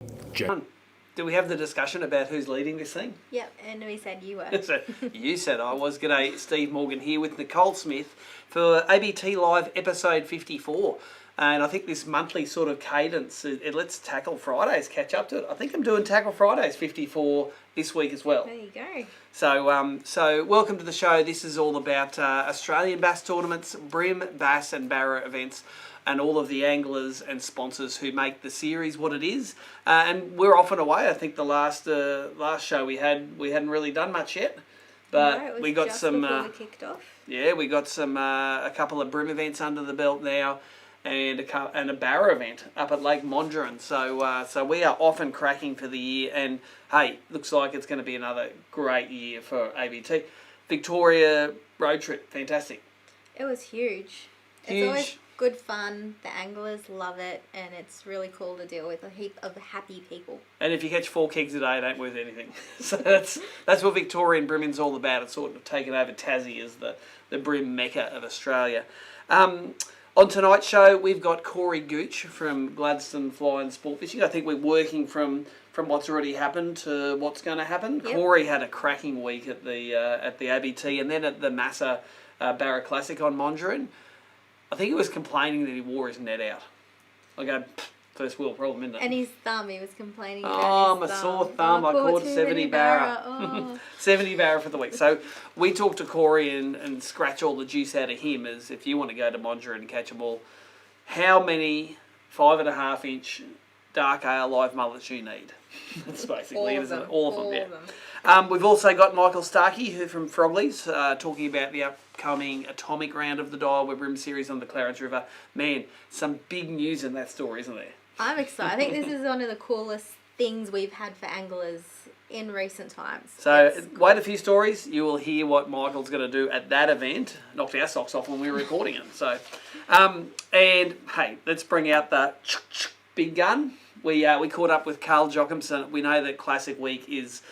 Do we have the discussion about who's leading this thing? Yep, and we said you were. So you said I was. G'day, Steve Morgan here with Nicole Smith for ABT Live episode 54. And I think this monthly sort of cadence, let's tackle Fridays, catch up to it. I think I'm doing Tackle Fridays 54 this week as well. There you go. So welcome to the show. This is all about Australian bass tournaments, brim, bass and barra events, and all of the anglers and sponsors who make the series what it is. And we're off and away. I think the last show we hadn't really done much yet, but we got just some. Before we kicked off. Yeah, we got some a couple of brim events under the belt now, and a barra event up at Lake Mondrian. So we are off and cracking for the year. And hey, looks like it's going to be another great year for ABT. Victoria road trip, fantastic. It was huge. Huge. It's always good fun. The anglers love it, and it's really cool to deal with a heap of happy people. And if you catch 4 kegs a day, it ain't worth anything. So that's what Victorian brimming's all about. It's sort of taken over Tassie as the brim mecca of Australia. On tonight's show, we've got Cory Gooch from Gladstone Fly and Sport Fishing. I think we're working from what's already happened to what's going to happen. Yep. Cory had a cracking week at the ABT and then at the Massa Barra Classic on Mondrian. I think he was complaining that he wore his net out. I go, first world problem, isn't it? And his thumb, he was complaining about his thumb. Sore thumb. I caught 70 barra. Oh. 70 barra for the week. So we talked to Cory and scratch all the juice out of him as if you want to go to Mondrian and catch them all, how many 5.5 inch dark ale live mullets you need. That's basically it, isn't it? All of them. We've also got Michael Starky from Frogley's talking about the upcoming atomic round of the Dial Web Rim series on the Clarence River. Man, some big news in that story, isn't there? I'm excited. I think this is one of the coolest things we've had for anglers in recent times. So wait a few stories. You will hear what Michael's going to do at that event. Knocked our socks off when we were recording it. So, and hey, let's bring out the big gun. We caught up with Carl Jocumsen. We know that Classic Week is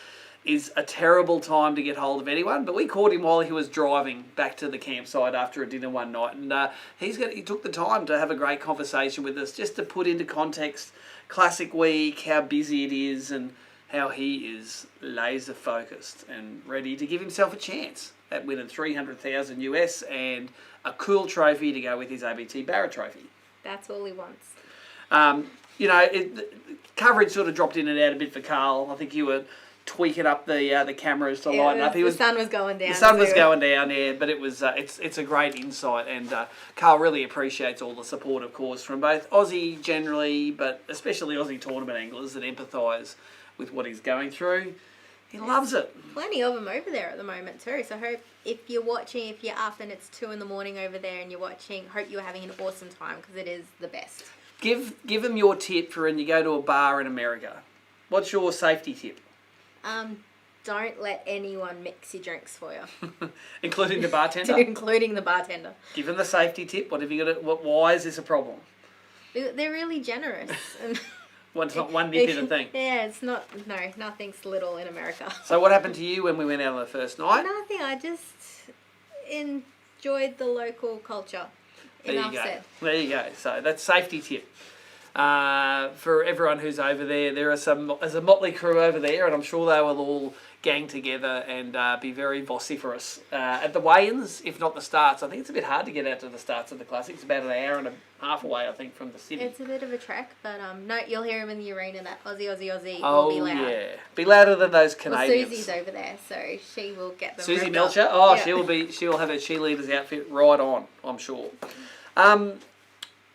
a terrible time to get hold of anyone, but we caught him while he was driving back to the campsite after a dinner one night, and he took the time to have a great conversation with us, just to put into context Classic Week, how busy it is, and how he is laser focused and ready to give himself a chance at winning $300,000 US and a cool trophy to go with his ABT Barra trophy. That's all he wants. Coverage sort of dropped in and out a bit for Carl. I think you were tweaking up the cameras to lighten up. The sun was going down. The sun was going down, yeah, but it was it's a great insight, and Carl really appreciates all the support, of course, from both Aussie generally, but especially Aussie tournament anglers that empathise with what he's going through. He loves it. Plenty of them over there at the moment too. So hope if you're up and it's 2 a.m. over there and you're watching, hope you're having an awesome time because it is the best. Give them your tip for when you go to a bar in America. What's your safety tip? Don't let anyone mix your drinks for you. Including the bartender? Including the bartender. Give them the safety tip. What have you got? Why is this a problem? They're really generous. It's not one nip in a thing. Yeah, it's not. No, nothing's little in America. So what happened to you when we went out on the first night? Nothing. I just enjoyed the local culture. There you go. So that's safety tip. For everyone who's over there, there's a motley crew over there, and I'm sure they will all gang together and be very vociferous at the weigh-ins, if not the starts. I think it's a bit hard to get out to the starts of the Classic. It's about an hour and a half away, I think, from the city. It's a bit of a trek, but no, you'll hear him in the arena. That Aussie will be loud. Yeah, be louder than those Canadians. Well, Susie's over there, so she will get them. Susie Melcher. Oh, yeah. She'll have her cheerleader's outfit right on, I'm sure.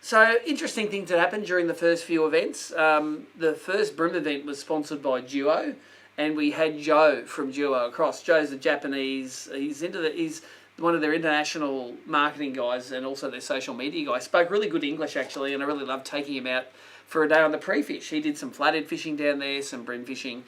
So, interesting things that happened during the first few events. The first brim event was sponsored by Duo, and we had Joe from Duo across. Joe's a Japanese. He's one of their international marketing guys and also their social media guy. Spoke really good English actually, and I really loved taking him out for a day on the pre-fish. He did some flathead fishing down there, some brim fishing.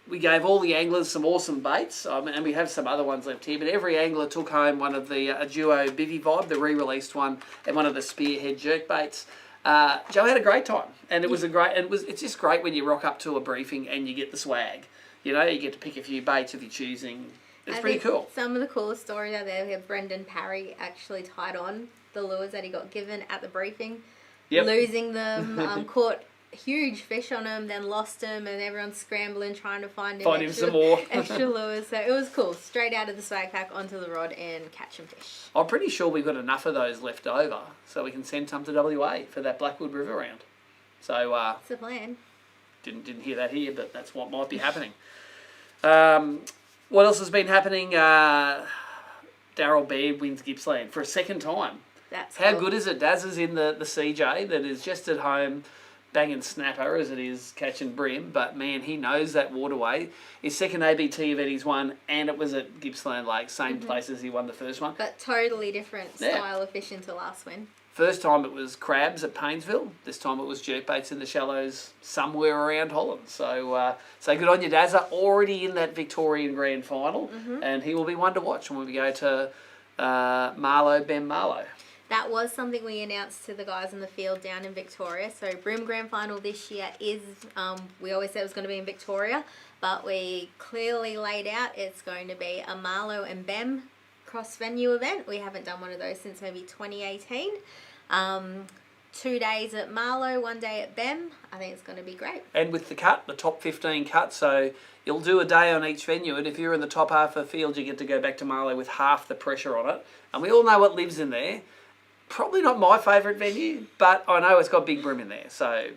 We gave all the anglers some awesome baits, and we have some other ones left here, but every angler took home one of the a Duo Bivvy Vibe, the re-released one, and one of the Spearhead jerk baits. Joe had a great time, and it's just great when you rock up to a briefing and you get the swag. You know, you get to pick a few baits if you're choosing. It's pretty cool. Some of the coolest stories out there, we have Brendan Parry actually tied on the lures that he got given at the briefing, losing them, caught huge fish on him, then lost him, and everyone's scrambling trying to find him some more. extra lures. So it was cool. Straight out of the swag pack onto the rod and catch and fish. I'm pretty sure we've got enough of those left over, so we can send some to WA for that Blackwood River round. So it's the plan. Didn't hear that here, but that's what might be happening. What else has been happening? Daryl Baird wins Gippsland for a second time. That's How cool. good is it? Daz is in the CJ that is just at home banging snapper as it is catching bream, but man, he knows that waterway. His second ABT event he's won, and it was at Gippsland Lake, same place as he won the first one. But totally different style of fishing to last win. First time it was crabs at Paynesville. This time it was jerkbaits in the shallows somewhere around Holland. So good on you, Dazza. Already in that Victorian Grand Final, and he will be one to watch when we go to Ben Marlow. That was something we announced to the guys in the field down in Victoria. So Broome Grand Final this year is, we always said it was going to be in Victoria, but we clearly laid out it's going to be a Marlow and Bem cross-venue event. We haven't done one of those since maybe 2018. 2 days at Marlow, 1 day at Bem. I think it's going to be great. And with the top 15 cut, so you'll do a day on each venue, and if you're in the top half of the field, you get to go back to Marlow with half the pressure on it. And we all know what lives in there. Probably not my favourite venue, but I know it's got big bream in there. So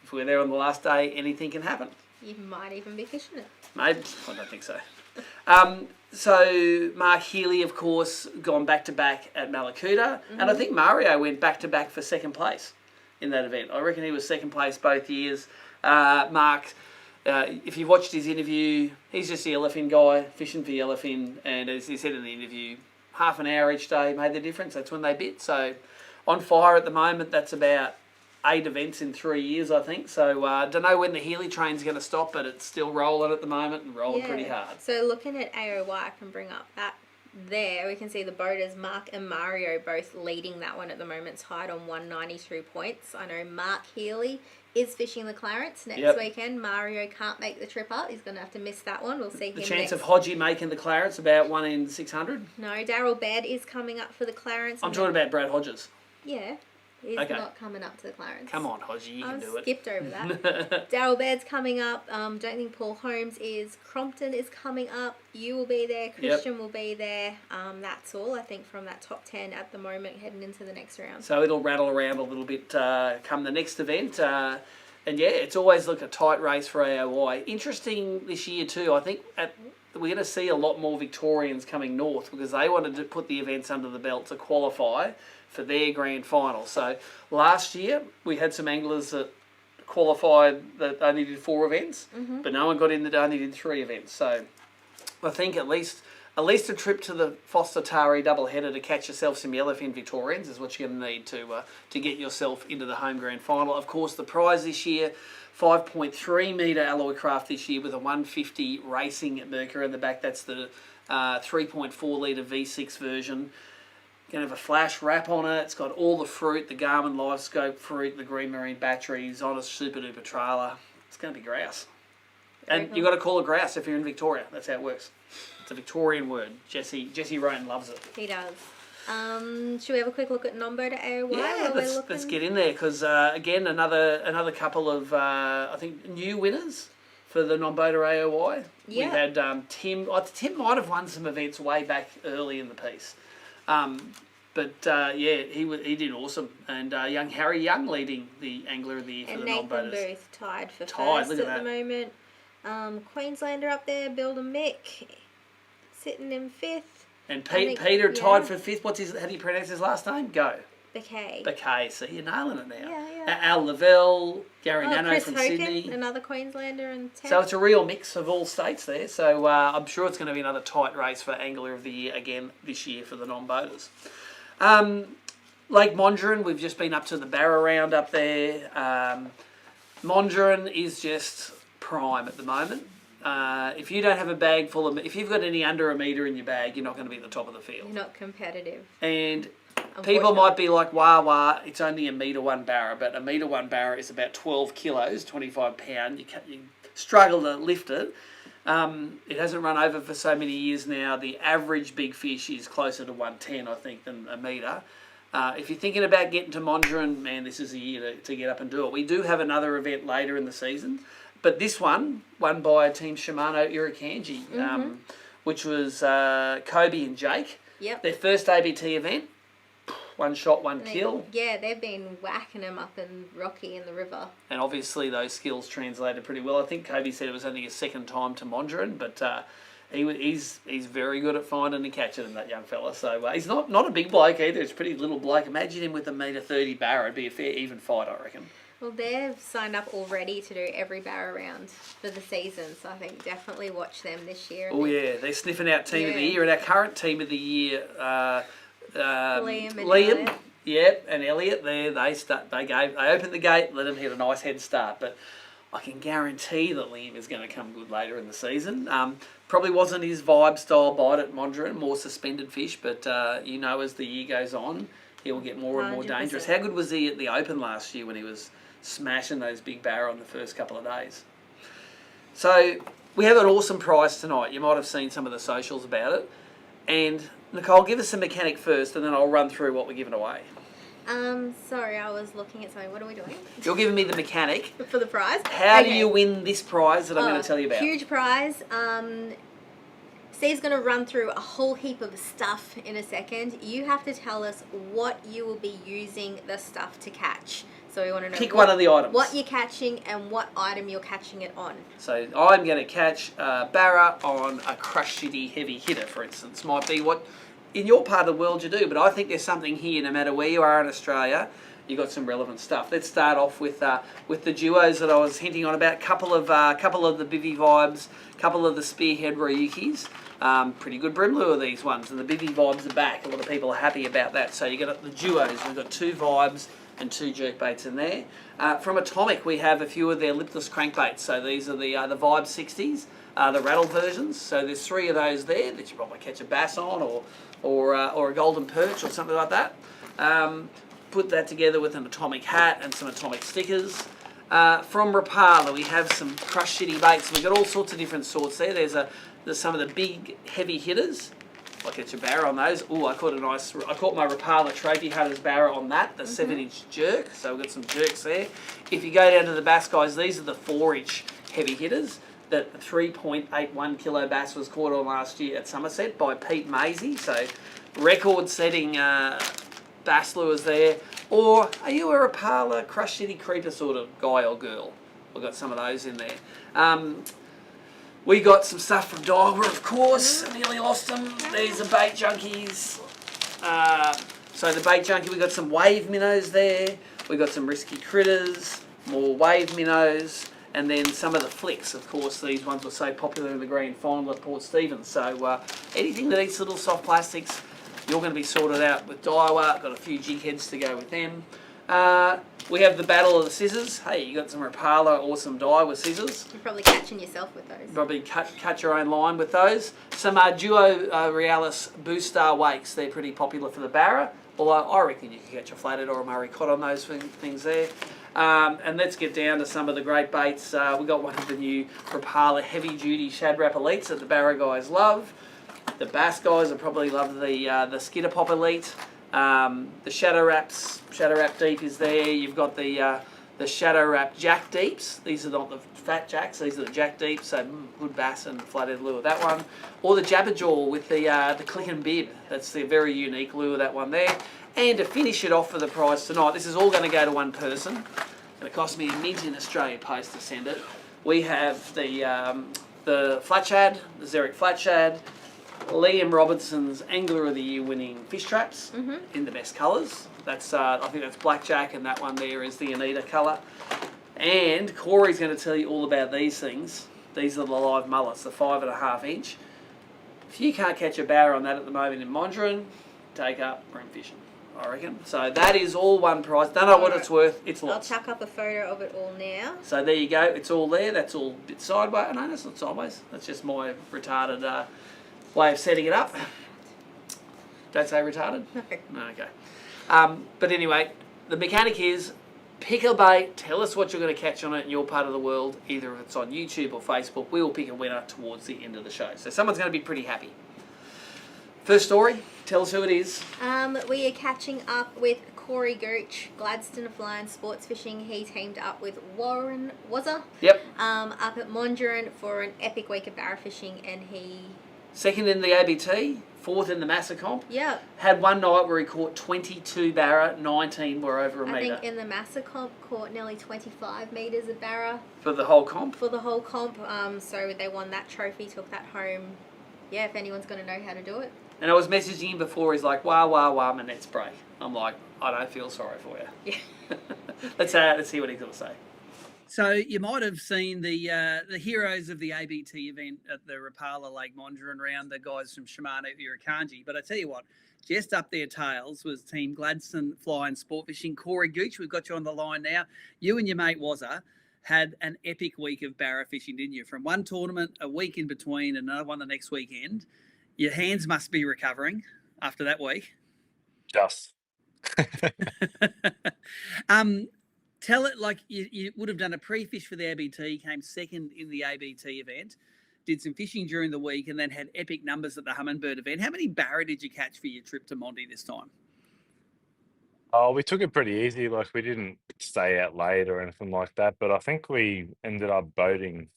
if we're there on the last day, anything can happen. You might even be fishing it. Maybe. I don't think so. So Mark Healy, of course, gone back-to-back at Malakuta. And I think Mario went back-to-back for second place in that event. I reckon he was second place both years. Mark, if you've watched his interview, he's just the yellowfin guy, fishing for yellowfin. And as he said in the interview, half an hour each day made the difference. That's when they bit. So on fire at the moment. That's about 8 events in 3 years, I think. So don't know when the Healy train's going to stop, but it's still rolling at the moment and rolling pretty hard. So looking at AOY, I can bring up that there. We can see the boaters, Mark and Mario, both leading that one at the moment, tied on 192 points. I know Mark Healy is fishing the Clarence next weekend. Mario can't make the trip up. He's going to have to miss that one. We'll see him The chance next. of Hodgie making the Clarence about 1 in 600? No, Daryl Baird is coming up for the Clarence. I'm talking about Brad Hodges. Yeah. He's not coming up to the Clarence. Come on, Hodgie, you can do it. Skipped over that. Daryl Baird's coming up. Don't think Paul Holmes is. Crompton is coming up. You will be there. Christian will be there. That's all, I think, from that top 10 at the moment heading into the next round. So it'll rattle around a little bit come the next event. And yeah, it's always a tight race for AOY. Interesting this year too. I think we're going to see a lot more Victorians coming north because they wanted to put the events under the belt to qualify for their grand final. So last year we had some anglers that qualified that only did 4 events, but no one got in that only did 3 events. So I think at least a trip to the Foster Tari doubleheader to catch yourself some yellowfin Victorians is what you're going to need to get yourself into the home grand final. Of course, the prize this year, 5.3 metre alloy craft this year with a 150 racing Mercury in the back. That's the 3.4 litre V6 version. Going to have a flash wrap on it. It's got all the fruit, the Garmin Live Scope fruit, the Green Marine batteries on a super duper trailer. It's going to be grouse. And you've got to call it grouse if you're in Victoria. That's how it works. It's a Victorian word. Jesse Rowan loves it. He does. Should we have a quick look at non-boater AOY? Yeah, let's get in there because again another couple of I think new winners for the non-boater AOY. Yeah. We had Tim. Tim might have won some events way back early in the piece. He did awesome. And young Harry Young leading the Angler of the Year for the non-boaters. And Nathan Booth tied for Look first at at the moment. Queenslander up there, Bill and Mick, sitting in 5th. And Peter tied for 5th. How do you pronounce his last name? Go. Bakay. See, you're nailing it now. Yeah. Al Lavelle, Gary Nano Chris from Hogan, Sydney. another Queenslander in 10th. So it's a real mix of all states there. So I'm sure it's going to be another tight race for Angler of the Year again this year for the non-boaters. Lake Mondrian, we've just been up to the Barra round up there. Mondrian is just prime at the moment. If you don't have a bag full of... If you've got any under a metre in your bag, you're not going to be at the top of the field. You're not competitive. And people might be like, wah, it's only a metre 1 barra, but a metre 1 barra is about 12 kilos, 25 pound. You struggle to lift it. It hasn't run over for so many years now. The average big fish is closer to 110, I think, than a metre. If you're thinking about getting to Mondrian, man, this is a year to get up and do it. We do have another event later in the season, but this one, won by Team Shimano Irukandji, which was Kobe and Jake. Yep. Their first ABT event, one shot, one kill. Yeah, they've been whacking them up in Rocky in the river. And obviously those skills translated pretty well. I think Kobe said it was only his second time to Mondrian, but he's very good at finding and catching them, that young fella. So he's not a big bloke either. He's a pretty little bloke. Imagine him with a $1.30 barra. It'd be a fair even fight, I reckon. Well, they've signed up already to do every barra round for the season, so I think definitely watch them this year. Oh yeah, they're sniffing out Team of the Year, and our current Team of the Year, Liam and Elliot. Yep, and Elliot. They opened the gate, let him hit a nice head start, but I can guarantee that Liam is going to come good later in the season. Probably wasn't his vibe style bite at Mondrian, more suspended fish, but as the year goes on, he'll get more and more 100%. dangerous. How good was he at the Open last year when he was smashing those big barra on the first couple of days? So we have an awesome prize tonight. You might have seen some of the socials about it. And Nicole, give us a mechanic first, and then I'll run through what we're giving away. Sorry, I was looking at something. What are we doing? You're giving me the mechanic. For the prize? How do you win this prize that I'm going to tell you about? Huge prize. Steve's going to run through a whole heap of stuff in a second. You have to tell us what you will be using the stuff to catch. So we want to know one of the items. What you're catching and what item you're catching it on. So I'm going to catch a barra on a crush shitty heavy hitter, for instance. Might be what in your part of the world you do, but I think there's something here, no matter where you are in Australia, you've got some relevant stuff. Let's start off with the duos that I was hinting on about. Couple of the Bivy Vibes, couple of the Spearhead Ryukis. Pretty good brim lure, these ones, and the Bivy Vibes are back. A lot of people are happy about that. So you got the duos. We've got 2 Vibes and 2 jerkbaits in there. From Atomic, we have a few of their lipless crankbaits. So these are the Vibe 60s, the rattle versions. So there's 3 of those there that you probably catch a bass on, or a golden perch or something like that. Put that together with an Atomic hat and some Atomic stickers. From Rapala, we have some crush shitty baits. We've got all sorts of different sorts there. There's some of the big heavy hitters. I'll catch a barra on those. Oh, I caught my Rapala Trophy Hunters barra on that, the 7-inch jerk. So we've got some jerks there. If you go down to the bass guys, these are the 4-inch heavy hitters. That 3.81 kilo bass was caught on last year at Somerset by Pete Maisie. So record-setting bass lures there. Or are you a Rapala crush shitty creeper sort of guy or girl? We've got some of those in there. We got some stuff from Dogger, of course. I nearly lost them. These are bait junkies. So the bait junkie, we got some wave minnows there. We got some risky critters, more wave minnows, and then some of the flicks. Of course, these ones were so popular in the grand final at Port Stephens. So anything that eats little soft plastics, you're going to be sorted out with Daiwa. Got a few jig heads to go with them. We have the Battle of the Scissors. Hey, you got some Rapala or some Daiwa scissors. You're probably catching yourself with those. Probably cut your own line with those. Some Duo Realis Boost Star Wakes. They're pretty popular for the barra. Although I reckon you can catch a flathead or a Murray cod on those things there. And let's get down to some of the great baits. We got one of the new Rapala Heavy Duty Shad Wrap Elites that the barra guys love. The bass guys will probably love the Skitter Pop Elite. The Shadow Wrap Deep is there. You've got the Shadow Wrap Jack Deeps. These are not the fat jacks. These are the Jack Deeps. So good bass and flathead lure, that one. Or the Jabberjaw with the click and bib. That's the very unique lure, that one there. And to finish it off for the prize tonight, this is all going to go to one person. It's going to cost me a mint in Australia Post to send it. We have the Flat Shad, the Xeric Flat Shad, Liam Robinson's Angler of the Year winning fish traps in the best colours. That's I think that's blackjack, and that one there is the Anita colour. And Corey's going to tell you all about these things. These are the live mullets, the 5.5 inch. If you can't catch a barra on that at the moment in Mondrian, take up brim fishing, I reckon. So that is all one prize. Don't know what it's worth. It's lots. I'll chuck up a photo of it all now. So there you go. It's all there. That's all a bit sideways. No, that's not sideways. That's just my retarded way of setting it up. Don't say retarded? No. Okay. But anyway, the mechanic is pick a bait, tell us what you're going to catch on it in your part of the world, either if it's on YouTube or Facebook. We will pick a winner towards the end of the show. So someone's going to be pretty happy. First story, tell us who it is. We are catching up with Cory Gooch, Gladstone Flying Sports Fishing. He teamed up with Warren Wazza. Yep. Up at Mondrian for an epic week of barra fishing, and he... Second in the ABT, fourth in the Massa comp. Yeah. Had one night where he caught 22 barra, 19 were over a metre. I think in the Massa comp caught nearly 25 metres of barra. For the whole comp? For the whole comp. So they won that trophy, took that home. Yeah, if anyone's going to know how to do it. And I was messaging him before, he's like, wah, my net's break. I'm like, I don't feel sorry for you. Yeah. Let's see what he's going to say. So you might have seen the heroes of the ABT event at the Rapala Lake Mondrian round, the guys from Shimano Irukandji. But I tell you what, just up their tails was Team Gladstone Flying Sport Fishing. Cory Gooch, we've got you on the line now. You and your mate Wazza had an epic week of barra fishing, didn't you? From one tournament, a week in between, another one the next weekend. Your hands must be recovering after that week. Just. Tell it like you would have done a pre-fish for the ABT, came second in the ABT event, did some fishing during the week, and then had epic numbers at the Hummingbird event. How many barra did you catch for your trip to Monty this time? Oh, we took it pretty easy. Like, we didn't stay out late or anything like that. But I think we ended up boating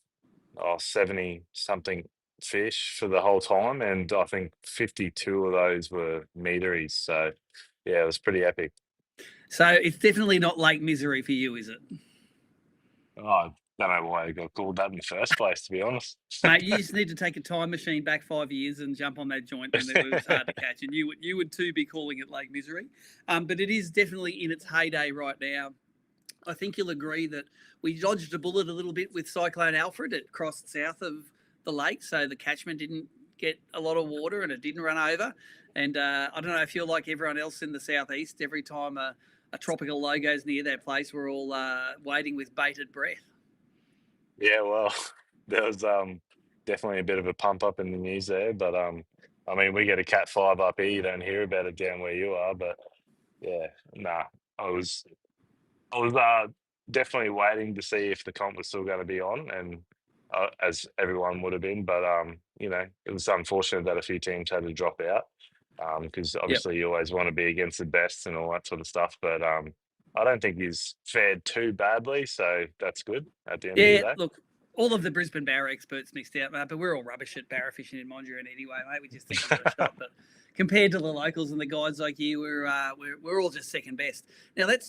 70-something fish for the whole time. And I think 52 of those were meteries. So, yeah, it was pretty epic. So it's definitely not Lake Misery for you, is it? Oh, I don't know why I got called that in the first place, to be honest. Mate, you just need to take a time machine back 5 years and jump on that joint when it was hard to catch. And you would too be calling it Lake Misery. But it is definitely in its heyday right now. I think you'll agree that we dodged a bullet a little bit with Cyclone Alfred. It crossed south of the lake, so the catchment didn't get a lot of water and it didn't run over. And I don't know if you're like everyone else in the southeast, every time a tropical low goes near that place, we're all waiting with bated breath. Yeah, well, there was definitely a bit of a pump up in the news there. But, I mean, we get a Cat 5 up here. You don't hear about it down where you are. But, yeah, nah, I was definitely waiting to see if the comp was still going to be on, and as everyone would have been. But it was unfortunate that a few teams had to drop out because obviously you always want to be against the best and all that sort of stuff. But I don't think he's fared too badly, so that's good at the end of the day. Look, all of the Brisbane barra experts mixed out, mate, but we're all rubbish at barra fishing in Mondrian anyway, mate. We just think we're a shot, but compared to the locals and the guides like you, we're all just second best. Now let's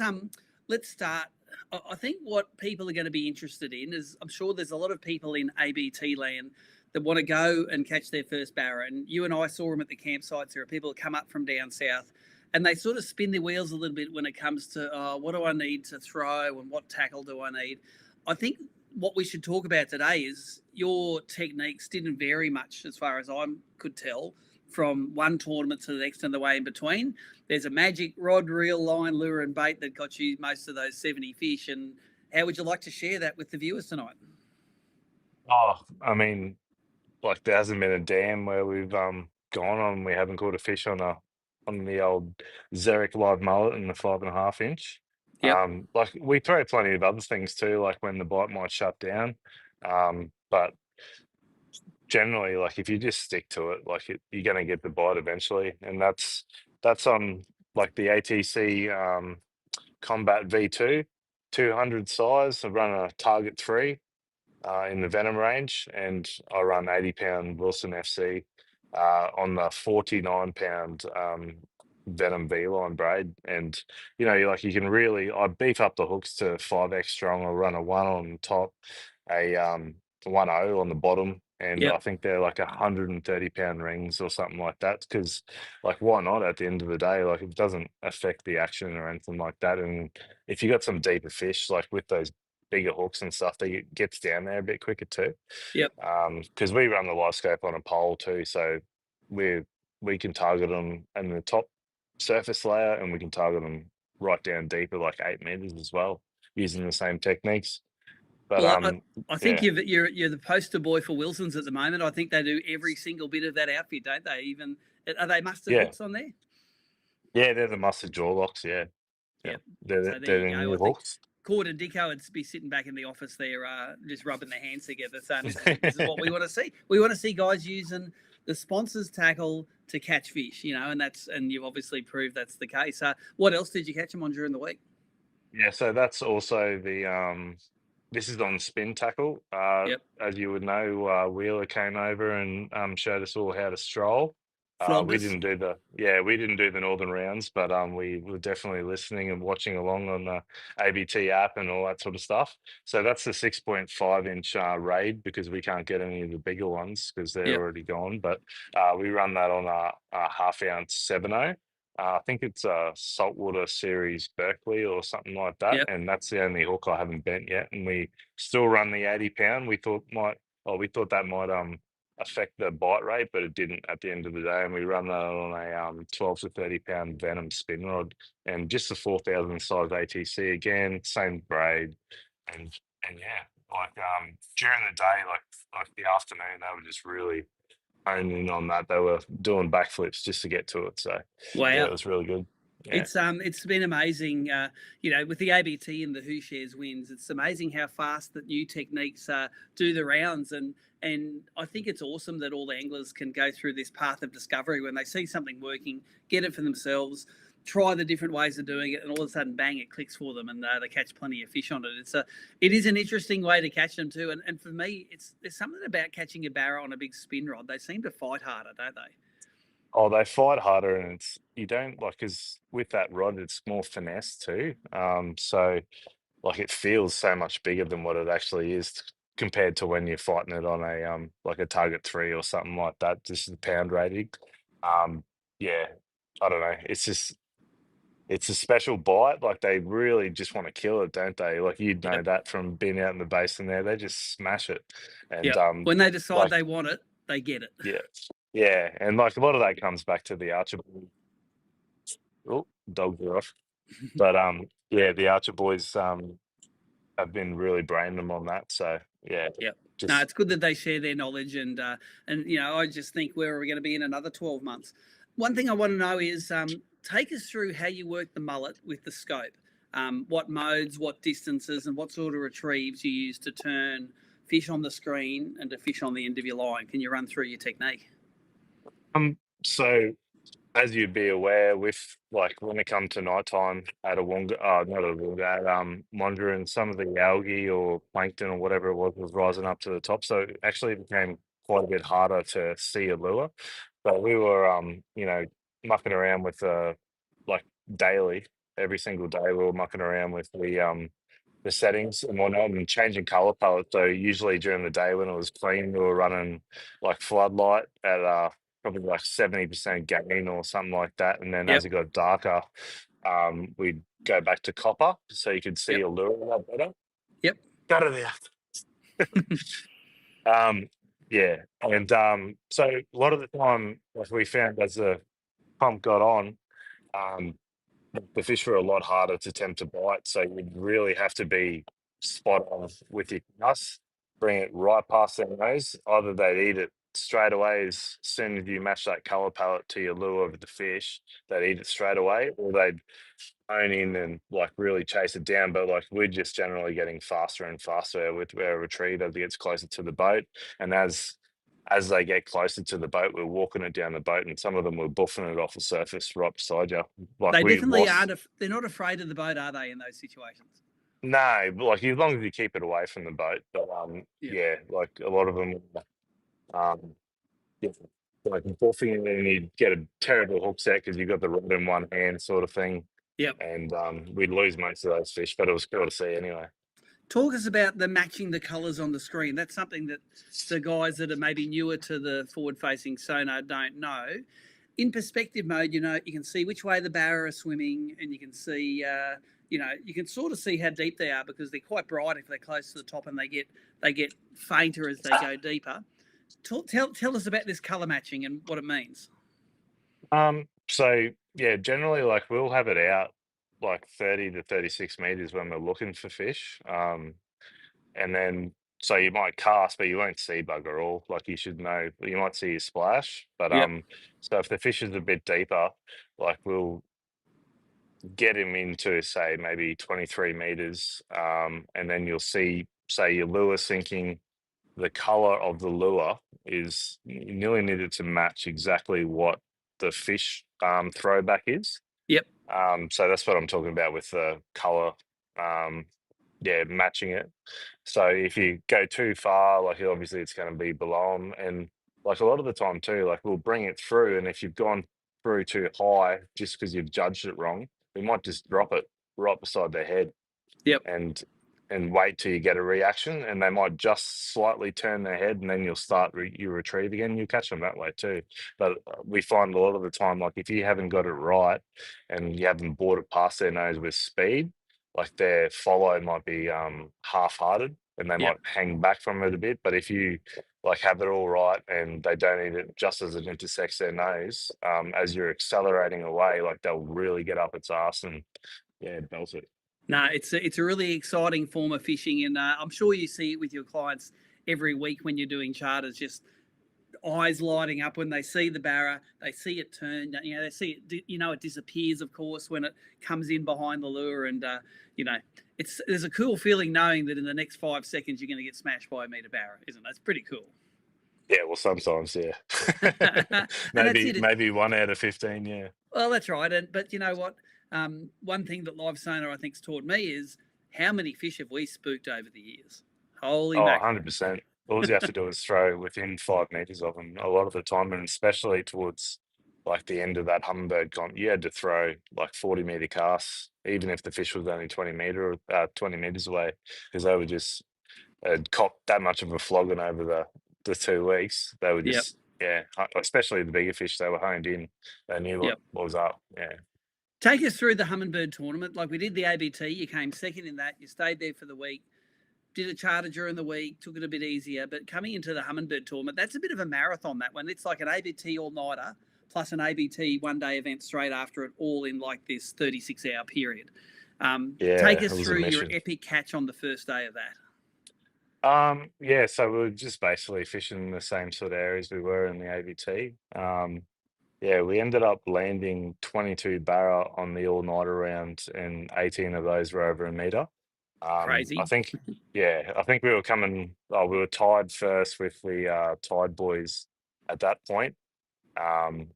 start. I think what people are going to be interested in is, I'm sure there's a lot of people in ABT land that want to go and catch their first barra. And you and I saw them at the campsites. There are people that come up from down south and they sort of spin their wheels a little bit when it comes to what do I need to throw and what tackle do I need. I think what we should talk about today is your techniques didn't vary much as far as I could tell from one tournament to the next and the way in between. There's a magic rod, reel, line, lure and bait that got you most of those 70 fish. And how would you like to share that with the viewers tonight? Oh, I mean, like, there hasn't been a dam where we've gone on, we haven't caught a fish on the old Xeric live mullet and the 5.5 inch. Yep. Like, we throw plenty of other things too, like when the bite might shut down. But generally, like, if you just stick to it, like, you're going to get the bite eventually. And that's on like the ATC Combat V2 200 size. I run a Target 3 in the Venom range, and I run 80-pound Wilson FC on the 49-pound Venom V-line braid. And you can really, I beef up the hooks to 5x strong. I run a 1 on top, a 1.0 on the bottom, and I think they're like 130-pound rings or something like that, because, like, why not? At the end of the day, like, it doesn't affect the action or anything like that. And if you got some deeper fish, like with those bigger hooks and stuff, they gets down there a bit quicker too. Yep. Because we run the live scope on a pole too, so we can target them in the top surface layer, and we can target them right down deeper, like 8 meters as well, using the same techniques. But I think you're the poster boy for Wilsons at the moment. I think they do every single bit of that outfit, don't they? Even are they mustard hooks on there? Yeah, they're the mustard jaw locks. Yeah. Yep. They're the new hooks. Cord and Dicko would be sitting back in the office there, just rubbing their hands together, saying, "This is what we want to see. We want to see guys using the sponsors tackle to catch fish, and you've obviously proved that's the case. What else did you catch them on during the week?" Yeah, so that's also this is on spin tackle. Yep. As you would know, Wheeler came over and showed us all how to stroll. Flogged We us. didn't do the northern rounds, but we were definitely listening and watching along on the ABT app and all that sort of stuff. So that's the 6.5-inch raid, because we can't get any of the bigger ones because they're Yep. already gone. But we run that on a half-ounce 7.0. I think it's a Saltwater Series Berkeley or something like that, Yep. and that's the only hook I haven't bent yet. And we still run the 80 pound. We thought that might affect the bite rate, but it didn't at the end of the day. And we run that on a 12 to 30 pound Venom spin rod, and just the 4,000 size ATC again, same grade, and yeah, like during the day, like the afternoon, they were just really honing in on that. They were doing backflips just to get to it. So Wow. yeah, it was really good. Yeah. It's been amazing, with the ABT and the Who Shares wins. It's amazing how fast the new techniques do the rounds, and I think it's awesome that all the anglers can go through this path of discovery when they see something working, get it for themselves, try the different ways of doing it, and all of a sudden, bang, it clicks for them, and they catch plenty of fish on it. It is an interesting way to catch them too, and for me, there's something about catching a barra on a big spin rod. They seem to fight harder, don't they? Oh, they fight harder, and you don't like, because with that rod, it's more finesse too. So like it feels so much bigger than what it actually is compared to when you're fighting it on a like a Target 3 or something like that. This is the pound rating. Yeah, I don't know. It's a special bite. Like they really just want to kill it, don't they? Like you'd know Yep. that from being out in the basin there. They just smash it, and Yep. When they decide like they want it, they get it. yeah, yeah, and like a lot of that comes back to the Archibald. Oh, dogs are off. But yeah, the Archer boys have been really braining them on that. So yeah, Yep. No, just it's good that they share their knowledge, and I just think where are we going to be in another 12 months? One thing I want to know is take us through how you work the mullet with the scope. What modes, what distances, and what sort of retrieves you use to turn fish on the screen and to fish on the end of your line. Can you run through your technique? so as you'd be aware, with like when it comes to nighttime at a Wonga, not a Wonga, at Mondrian, some of the algae or plankton or whatever it was rising up to the top. So it actually became quite a bit harder to see a lure. But we were, mucking around with like daily, every single day, we were mucking around with the settings and whatnot, and changing color palette. So usually during the day when it was clean, we were running like floodlight at probably like 70% gain or something like that. And then Yep. as it got darker, we'd go back to copper so you could see Yep. a lure a lot better. Yep. Got it out. Yeah. And so a lot of the time, like we found as the pump got on, um, the fish were a lot harder to tempt to bite. So you'd really have to be spot on with your cast, bring it right past their nose. Either they'd eat it straight away as soon as you match that color palette to your lure of the fish, they'd eat it straight away, or they'd hone in and like really chase it down. But like we're just generally getting faster and faster with our retrieve as it gets closer to the boat. And as they get closer to the boat, we're walking it down the boat, and some of them were buffing it off the surface right beside you. Like They we definitely lost. aren't. They're not afraid of the boat, are they, in those situations? No, but like as long as you keep it away from the boat. But Yeah. yeah, like a lot of them, um, yeah, like buffing it, and you get a terrible hook set because you got the rod in one hand, sort of thing. Yep. And we'd lose most of those fish, but it was cool to see anyway. Talk us about the matching the colours on the screen. That's something that the guys that are maybe newer to the forward-facing sonar don't know. In perspective mode, you can see which way the barra are swimming, and you can see, you can sort of see how deep they are because they're quite bright if they're close to the top, and they get fainter as they go deeper. Tell us about this colour matching and what it means. So yeah, generally like we'll have it out like 30 to 36 meters when we're looking for fish. And then so you might cast, but you won't see bugger all. Like you should know, you might see a splash, but Yep. so if the fish is a bit deeper, like get him into, say, maybe 23 meters, and then you'll see, say, your lure sinking. The color of the lure is, you nearly need it to match exactly what the fish throwback is. Yep. So that's what I'm talking about with the color. Um, yeah, matching it. So if you go too far, like obviously it's going to be below 'em. And like a lot of the time too, like we'll bring it through, and if you've gone through too high just because you've judged it wrong, we might just drop it right beside their head Yep. and wait till you get a reaction, and they might just slightly turn their head, and then you'll start you retrieve again. You catch them that way too. But we find a lot of the time, like if you haven't got it right and you haven't brought it past their nose with speed, like their follow might be half-hearted, and they Yep. might hang back from it a bit. But if you like have it all right and they don't eat it just as it intersects their nose, as you're accelerating away, like they'll really get up its ass and yeah, belt it. No, it's a really exciting form of fishing, and I'm sure you see it with your clients every week when you're doing charters. Just eyes lighting up when they see the barra, they see it turn. You know, they see it. You know, it disappears, of course, when it comes in behind the lure, and you know, there's a cool feeling knowing that in the next 5 seconds you're going to get smashed by a meter barra, isn't it? It's pretty cool. Yeah, well, sometimes, yeah. And that's Maybe it. maybe 1 out of 15, yeah. Well, that's right. But you know what? One thing that live sonar I think's taught me is how many fish have we spooked over the years? Holy Oh, mackerel! 100%. All you have to do is throw within 5 meters of them a lot of the time, and especially towards, like, the end of that hummingbird comp, you had to throw, like, 40-meter casts, even if the fish was only 20 meters away, because they were just had copped that much of a flogging over the 2 weeks. They were Yep, just yeah, especially the bigger fish, they were honed in. They knew yep. what was up, yeah. Take us through the Hummingbird tournament. Like we did the ABT, you came second in that. You stayed there for the week. Did a charter during the week, took it a bit easier. But coming into the Hummingbird tournament, that's a bit of a marathon. That one, it's like an ABT all nighter plus an ABT 1 day event straight after it, all in like this 36-hour period. Take Yeah, it us was a through your mission. epic catch on the first day of that. Yeah, so we were just basically fishing in the same sort of areas we were in the ABT. Yeah, we ended up landing 22 barra on the all-nighter round, and 18 of those were over a meter. I Crazy. think, yeah, I think we were coming. Oh, we were tied first with the Tide boys at that point. Um,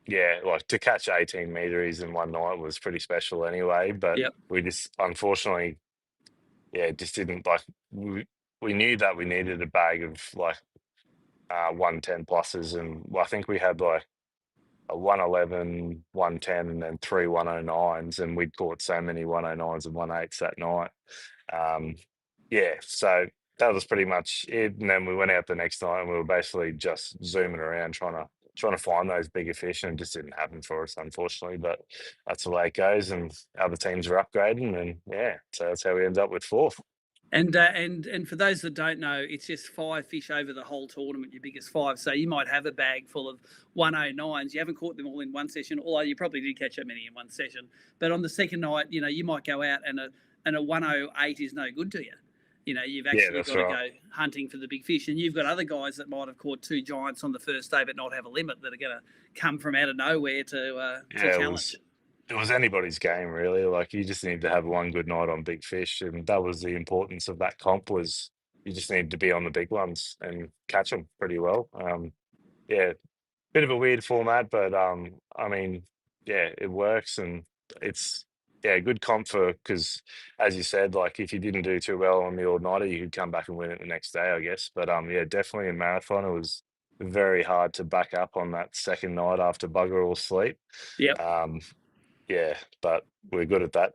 yeah, like to catch 18 meters in one night was pretty special anyway. But Yep. we just unfortunately, yeah, just didn't like. We knew that we needed a bag of like 110 pluses, and I think we had like a 111, 110, and then three 109s, and we'd caught so many 109s and 1.8s that night. Um, yeah, so that was pretty much it. And then we went out the next night, and we were basically just zooming around trying to find those bigger fish, and it just didn't happen for us, unfortunately. But that's the way it goes, and other teams are upgrading, and yeah, so that's how we ended up with fourth. And for those that don't know, it's just 5 fish over the whole tournament, your biggest five. So you might have a bag full of 109s. You haven't caught them all in one session, although you probably did catch that many in one session. But on the second night, you know, you might go out and a 108 is no good to you. You know, you've Yeah, actually that's got to right. go hunting for the big fish. And you've got other guys that might have caught 2 giants on the first day but not have a limit that are going to come from out of nowhere to Yeah, challenge. it was anybody's game really. Like you just need to have one good night on big fish, and that was the importance of that comp. Was you just need to be on the big ones and catch them pretty well. Yeah, bit of a weird format, but I mean, yeah, it works, and it's yeah, good comp for because as you said, like if you didn't do too well on the all nighter, you could come back and win it the next day, I guess. But yeah, definitely in marathon, it was very hard to back up on that second night after bugger all sleep. Yep. Um, yeah, but we're good at that.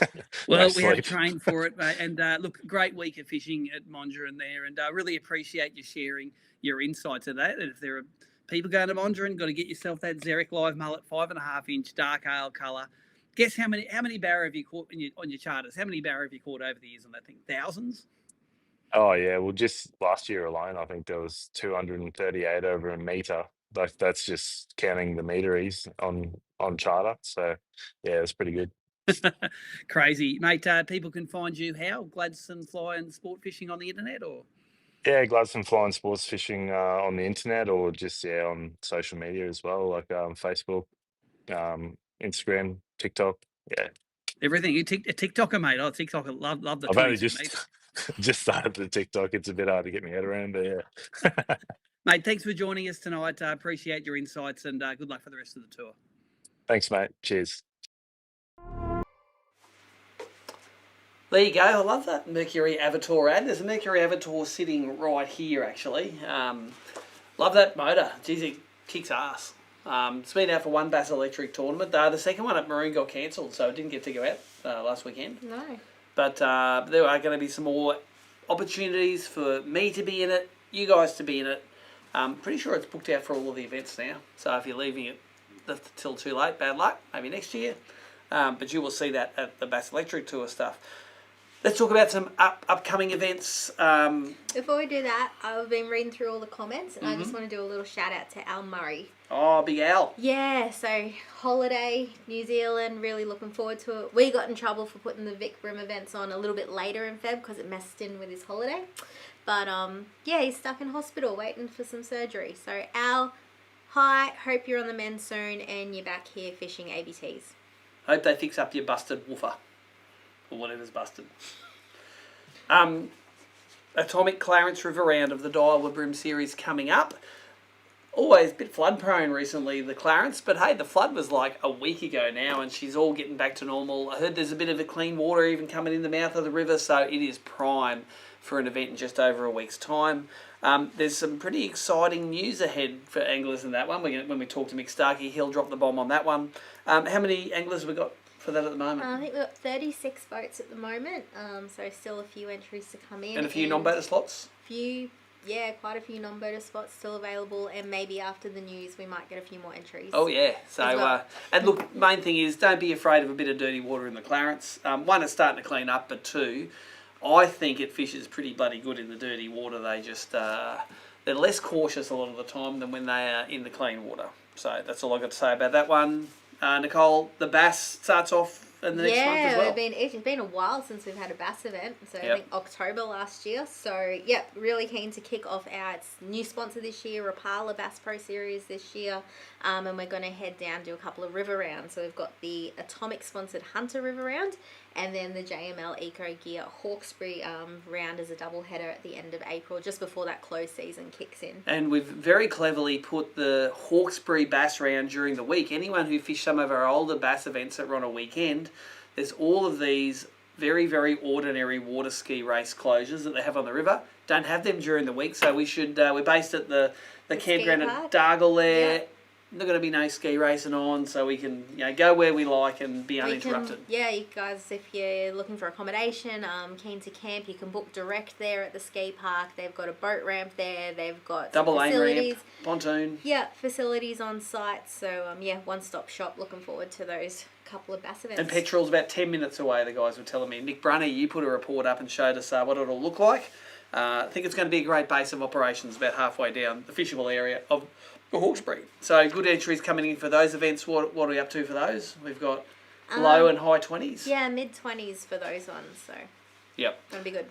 No Well, we have sleep. trained for it, mate. And look, great week of fishing at Mondrian there, and I really appreciate you sharing your insights of that. And if there are people going to Mondrian, got to get yourself that Xeric Live mullet, 5.5 inch dark ale colour. Guess how many barra have you caught on your charters? How many barra have you caught over the years on that thing? Thousands. Oh yeah, well, just last year alone, I think there was 238 over a meter. Like that's just counting the meteries on charter. So yeah, it's pretty good. Crazy, mate. People can find you how Gladstone Fly and Sport Fishing on the internet, or Yeah, Gladstone Flying Sports Fishing on the internet, or just on social media as well, like Facebook, Instagram, TikTok. Yeah. Everything. You a TikToker, mate. Oh, TikToker. Love the I've only tweets, mate. just started the TikTok. It's a bit hard to get my head around, but yeah. Mate, thanks for joining us tonight. Appreciate your insights and good luck for the rest of the tour. Thanks, mate. Cheers. There you go. I love that Mercury Avatar ad. There's a Mercury Avatar sitting right here, actually. Love that motor. Geez, it kicks ass. It's been out for one Bass Electric tournament. The second one at Maroon got cancelled, so it didn't get to go out last weekend. No. But there are going to be some more opportunities for me to be in it, you guys to be in it. I'm pretty sure it's booked out for all of the events now. So if you're leaving it till too late, bad luck. Maybe next year. But you will see that at the Bass Electric Tour stuff. Let's talk about some upcoming events. Before we do that, I've been reading through all the comments, and I just want to do a little shout out to Al Murray. Oh, Big Al. Yeah, so holiday, New Zealand, really looking forward to it. We got in trouble for putting the Vic Brim events on a little bit later in Feb because it messed in with his holiday. But yeah, he's stuck in hospital waiting for some surgery. So Al, hi, hope you're on the mend soon and you're back here fishing ABTs. Hope they fix up your busted woofer. Or whatever's busted. Atomic Clarence River round of the Daiwa Brim Series coming up. Always a bit flood prone recently, the Clarence, but hey, the flood was like a week ago now and she's all getting back to normal. I heard there's a bit of a clean water even coming in the mouth of the river, so it is prime for an event in just over a week's time. There's some pretty exciting news ahead for anglers in that one. When we talk to Mick Starky, he'll drop the bomb on that one. How many anglers have we got for that at the moment? I think we've got 36 boats at the moment, so still a few entries to come in. And a few non-boater slots? Quite a few non-boater spots still available, and maybe after the news we might get a few more entries. Oh yeah, so well. And look, main thing is don't be afraid of a bit of dirty water in the Clarence. One, it's starting to clean up, but two, I think it fishes pretty bloody good in the dirty water. They just they're less cautious a lot of the time than when they are in the clean water. So that's all I've got to say about that one. Nicole, the bass starts off in the next month as well. It's been a while since we've had a bass event, so I think October last year. So, really keen to kick off our new sponsor this year, Rapala Bass Pro Series this year, and we're going to head down do a couple of river rounds. So we've got the Atomic sponsored Hunter River Round, and then the JML Eco Gear Hawkesbury round as a double header at the end of April, just before that close season kicks in. And we've very cleverly put the Hawkesbury Bass round during the week. Anyone who fished some of our older bass events that were on a weekend, there's all of these very, very ordinary water ski race closures that they have on the river. Don't have them during the week, so we should. We're based at the campground at Dargle there. Yep. There's going to be no ski racing on, so we can go where we like and be uninterrupted. You guys, if you're looking for accommodation, keen to camp, you can book direct there at the ski park. They've got a boat ramp there. They've got double lane facilities. Ramp, pontoon. Yeah, facilities on site. So one-stop shop. Looking forward to those couple of bass events. And petrol's about 10 minutes away. The guys were telling me. Nick Brunny, you put a report up and showed us what it'll look like. I think it's going to be a great base of operations about halfway down the fishable area of Hawkesbury. So good entries coming in for those events. What are we up to for those? We've got low and high 20s. Yeah, mid-20s for those ones. So yep, gonna be good.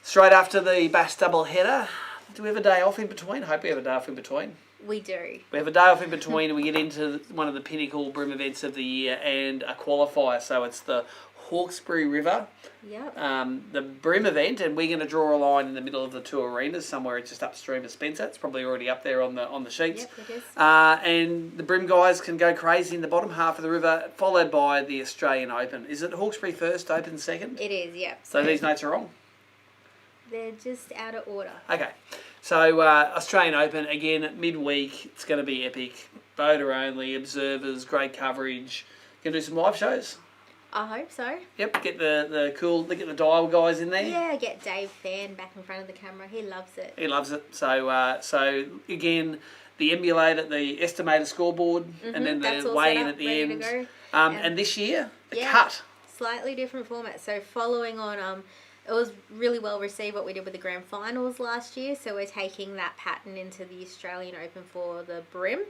Straight after the bass double header, do we have a day off in between? I hope we have a day off in between. We do. We have a day off in between and we get into one of the pinnacle Brim events of the year and a qualifier. So it's the Hawkesbury River. Yep. The Brim event, and we're going to draw a line in the middle of the two arenas somewhere just upstream of Spencer. It's probably already up there on the sheets. Yep, it is. And the Brim guys can go crazy in the bottom half of the river, followed by the Australian Open. Is it Hawkesbury first, Open second? It is, yep. So these notes are wrong? They're just out of order. Okay. So Australian Open, again, midweek. It's going to be epic. Boater only, observers, great coverage. Going to do some live shows? I hope so. Yep, get the Daiwa guys in there. Yeah, get Dave Fan back in front of the camera. He loves it. He loves it. So again, the emulator, the estimator scoreboard, and then the weigh-in at the end. And this year, the cut. Slightly different format. So following on, it was really well received what we did with the grand finals last year. So we're taking that pattern into the Australian Open for the Brim.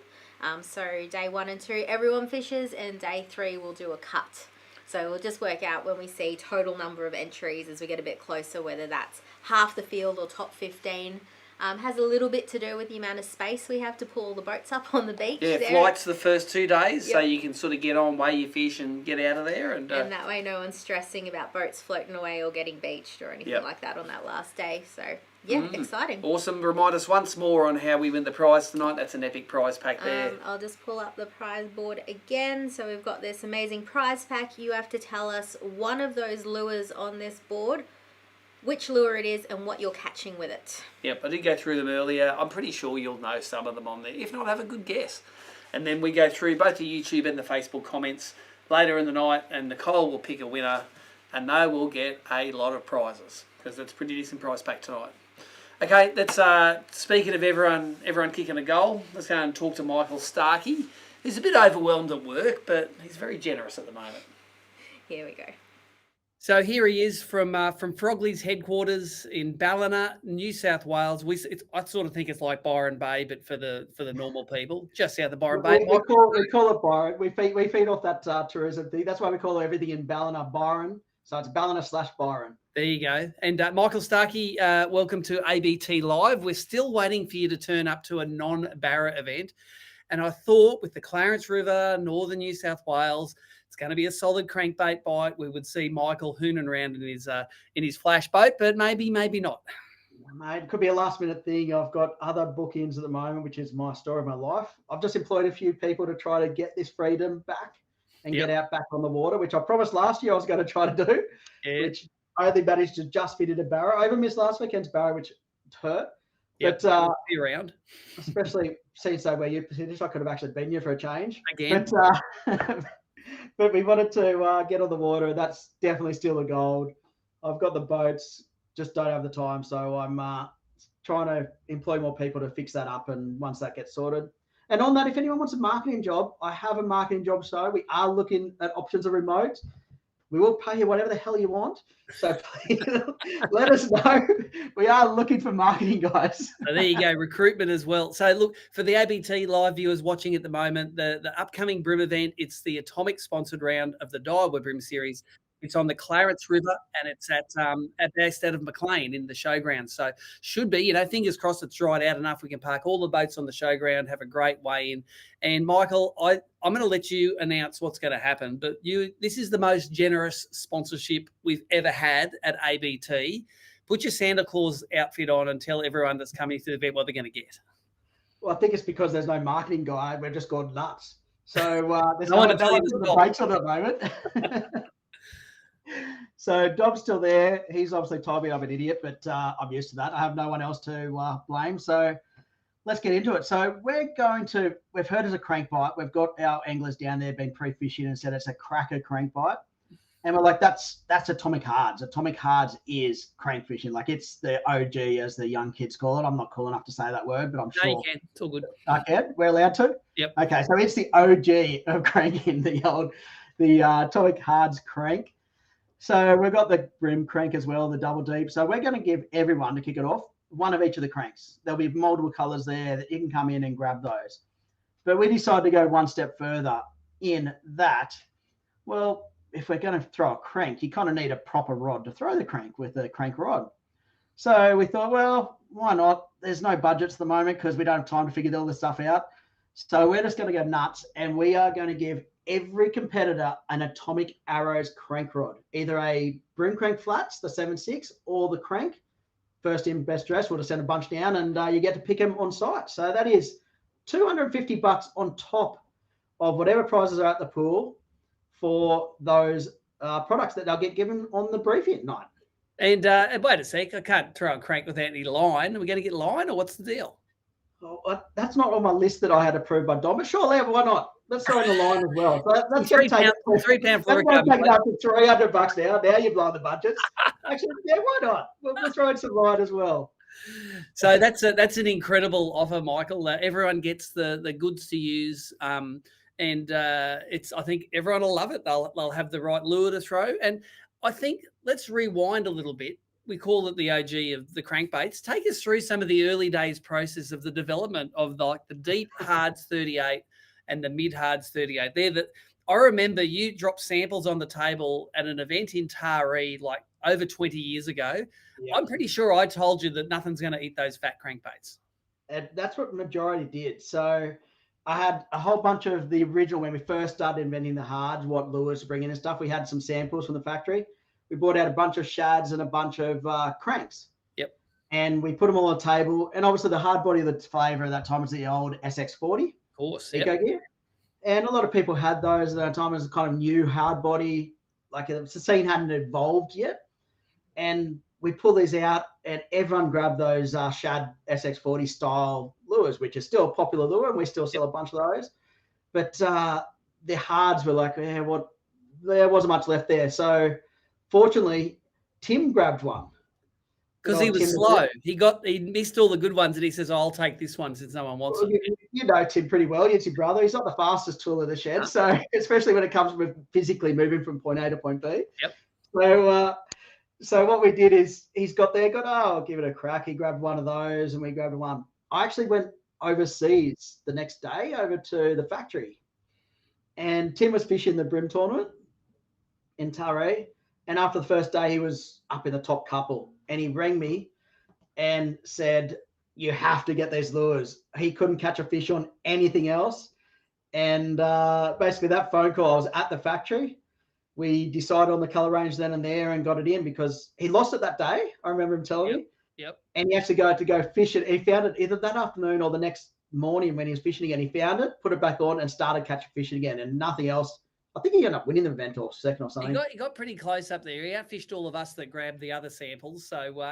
So day 1 and 2, everyone fishes, and day 3 we'll do a cut. So we'll just work out when we see total number of entries as we get a bit closer, whether that's half the field or top 15. Has a little bit to do with the amount of space we have to pull all the boats up on the beach. Yeah, there. flights the first 2 days, so Yep. you can sort of get on, weigh your fish, and get out of there. And that way no one's stressing about boats floating away or getting beached or anything Yep. like that on that last day. So, yeah, exciting. Awesome. Remind us once more on how we win the prize tonight. That's an epic prize pack there. I'll just pull up the prize board again. So we've got this amazing prize pack. You have to tell us one of those lures on this board, which lure it is and what you're catching with it. Yep, I did go through them earlier. I'm pretty sure you'll know some of them on there. If not, have a good guess. And then we go through both the YouTube and the Facebook comments later in the night, and Nicole will pick a winner, and they will get a lot of prizes, because it's a pretty decent prize pack tonight. Okay, let's speaking of everyone kicking a goal, let's go and talk to Michael Starky. He's a bit overwhelmed at work, but he's very generous at the moment. Here we go. So here he is from Frogley's headquarters in Ballina, New South Wales. I sort of think it's like Byron Bay, but for the normal people, just south of Byron Bay. We call it Byron. We feed off that tourism thing. That's why we call everything in Ballina Byron. So it's Ballina/Byron. There you go. And Michael Starky, welcome to ABT Live. We're still waiting for you to turn up to a non-Barra event. And I thought with the Clarence River, northern New South Wales, it's going to be a solid crankbait bite. We would see Michael hooning around in his flash boat, but maybe not. Mate, it could be a last-minute thing. I've got other bookings at the moment, which is my story of my life. I've just employed a few people to try to get this freedom back and get out back on the water, which I promised last year I was going to try to do, which I only managed to just fit in a barrow. I even missed last weekend's barrow, which hurt. Yep. But be around. especially seeing so where you finished, I could have actually been here for a change. Again. But we wanted to get on the water. That's definitely still a goal. I've got the boats, just don't have the time. So I'm trying to employ more people to fix that up. And once that gets sorted. And on that, if anyone wants a marketing job, I have a marketing job. So we are looking at options of remote. We will pay you whatever the hell you want. So please let us know. We are looking for marketing guys. So there you go, recruitment as well. So look, for the ABT live viewers watching at the moment, the upcoming Brim event, it's the Atomic sponsored round of the Daiwa Brim series. It's on the Clarence River, and it's based out of Maclean in the showground. So should be, fingers crossed it's dried out enough. We can park all the boats on the showground, have a great weigh in. And Michael, I'm going to let you announce what's going to happen. But this is the most generous sponsorship we've ever had at ABT. Put your Santa Claus outfit on and tell everyone that's coming to the event what they're going to get. Well, I think it's because there's no marketing guy. We've just gone nuts. So there's no one to the breaks on at the moment. So Dob's still there. He's obviously told me I'm an idiot, but I'm used to that. I have no one else to blame. So let's get into it. So we've heard it's a crankbite. We've got our anglers down there been pre-fishing and said it's a cracker crankbite. And we're like, that's Atomic Hards. Atomic Hards is crank fishing. Like it's the OG, as the young kids call it. I'm not cool enough to say that word, but I'm sure. No, you can. It's all good. I can. We're allowed to? Yep. Okay, so it's the OG of cranking, the Atomic Hards crank. So we've got the Brim crank as well, the double deep. So we're going to give everyone, to kick it off, one of each of the cranks. There'll be multiple colors there that you can come in and grab those. But we decided to go one step further in that, well, if we're going to throw a crank, you kind of need a proper rod to throw the crank with a crank rod. So we thought, well, why not? There's no budgets at the moment because we don't have time to figure all this stuff out. So we're just going to go nuts, and we are going to give every competitor an Atomic Arrows crank rod, either a Brim crank flats, the 7.6, or the crank. First in, best dressed. We'll just send a bunch down, and you get to pick them on site. So that is $250 on top of whatever prizes are at the pool for those products that they'll get given on the briefing night. And wait a sec, I can't throw a crank without any line. Are we going to get line, or what's the deal? Oh, that's not on my list that I had approved by Dom, but surely, why not? Let's throw in the line as well. So that's £3 going to take £3 that's going to take it up to $300 now. Now you've blown the budgets. Actually, yeah, why not? We'll throw in some line as well. So that's an incredible offer, Michael. Everyone gets the goods to use, and I think everyone will love it. They'll have the right lure to throw, and I think let's rewind a little bit. We call it the OG of the crankbaits. Take us through some of the early days process of the development of the deep hards 38 and the mid hards 38. I remember you dropped samples on the table at an event in Taree like over 20 years ago. Yeah. I'm pretty sure I told you that nothing's going to eat those fat crankbaits. And that's what majority did. So I had a whole bunch of the original, when we first started inventing the hards, what lures to bring in and stuff. We had some samples from the factory. We brought out a bunch of shads and a bunch of cranks. Yep. And we put them all on the table. And obviously the hard body of the flavor at that time was the old SX40. Of course. Eco gear. And a lot of people had those at that time as a kind of new hard body. Like the scene hadn't evolved yet. And we pull these out and everyone grabbed those shad SX40 style lures, which is still a popular lure, and we still sell a bunch of those. But the hards were like, there wasn't much left there. So fortunately, Tim grabbed one. Because he was slow. He missed all the good ones, and he says, I'll take this one since no one wants it. You know Tim pretty well. He's your brother. He's not the fastest tool of the shed. So especially when it comes with physically moving from point A to point B. Yep. So what we did is he's got there, I'll give it a crack. He grabbed one of those and we grabbed one. I actually went overseas the next day over to the factory, and Tim was fishing the Brim tournament in Taree. And after the first day, he was up in the top couple, and he rang me and said, you have to get these lures. He couldn't catch a fish on anything else. And basically that phone call, I was at the factory. We decided on the color range then and there and got it in because he lost it that day. I remember him telling me. Yep. And he actually got to go fish it. He found it either that afternoon or the next morning when he was fishing again. He found it, put it back on, and started catching fish again, and nothing else. I think he ended up winning the event or second or something. He got pretty close up there. He outfished all of us that grabbed the other samples. So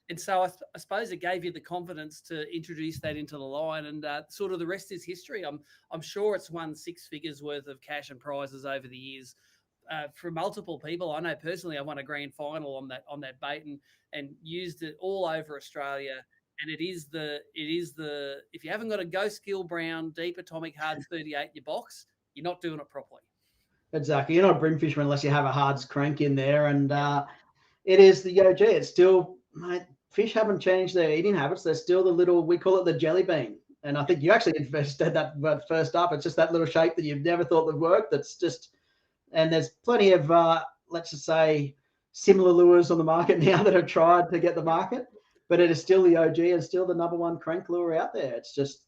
and so I suppose it gave you the confidence to introduce that into the line, and sort of the rest is history. I'm sure it's won 6 figures worth of cash and prizes over the years. For multiple people. I know personally I won a grand final on that bait and used it all over Australia. And it is the if you haven't got a Ghost Gill Brown Deep Atomic Hards 38 in your box, you're not doing it properly. Exactly. You're not a brim fisherman unless you have a hards crank in there. And it is the OG. It's still, mate, fish haven't changed their eating habits. They're still the little, we call it the jelly bean. And I think you actually said that first up. It's just that little shape that you've never thought would work. That's just, and there's plenty of, let's just say, similar lures on the market now that have tried to get the market, but it is still the OG and still the #1 crank lure out there. It's just,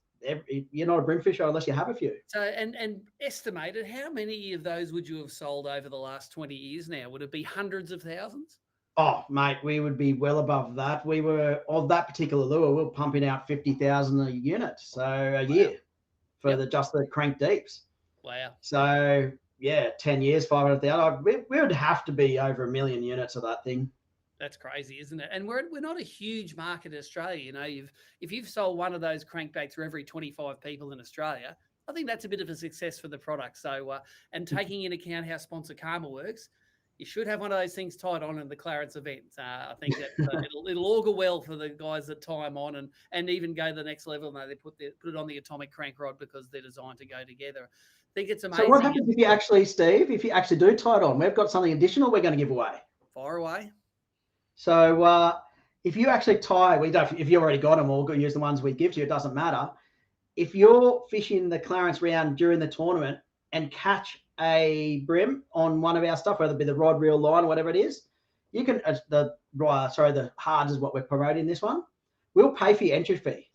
you're not a brim fisher unless you have a few. So, and estimated, how many of those would you have sold over the last 20 years now? Would it be hundreds of thousands? Oh, mate, we would be well above that. We were, of that particular lure, we were pumping out 50,000 a unit, so a year for just the crank deeps. Wow. So, yeah, 10 years, 500,000. We would have to be over 1 million units of that thing. That's crazy, isn't it? And we're not a huge market in Australia. You know, if you've sold one of those crankbaits for every 25 people in Australia, I think that's a bit of a success for the product. So, and taking into account how sponsor Karma works, you should have one of those things tied on in the Clarence event. I think that it'll augur well for the guys that tie them on and even go to the next level. No, they put it on the atomic crank rod because they're designed to go together. I think it's amazing. So what happens if you actually, Steve, if you actually do tie it on? We've got something additional we're going to give away. Fire away. So if you actually tie, if you've already got them, or use the ones we give to you, it doesn't matter. If you're fishing the Clarence round during the tournament and catch a brim on one of our stuff, whether it be the rod, reel, line, or whatever it is, you can, the hards is what we're promoting this one. We'll pay for your entry fee.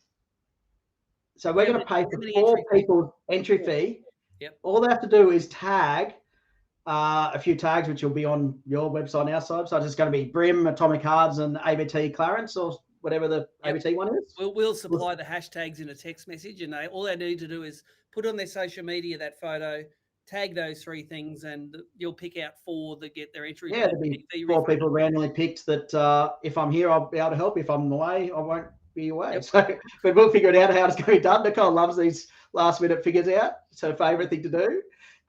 So we're going to pay for 4 people's entry fee. Yep. All they have to do is tag a few tags, which will be on your website and our side. So it's just going to be Brim, Atomic Hards, and ABT Clarence, or whatever the ABT one is. We'll supply the hashtags in a text message, and all they need to do is put on their social media that photo, tag those 3 things, and you'll pick out 4 that get their entry. Yeah, there'll be 4 people randomly picked that if I'm here, I'll be able to help. If I'm away, I won't be away. Yep. So, but we'll figure it out how it's going to be done. Nicole loves these last-minute figures out. It's her favourite thing to do.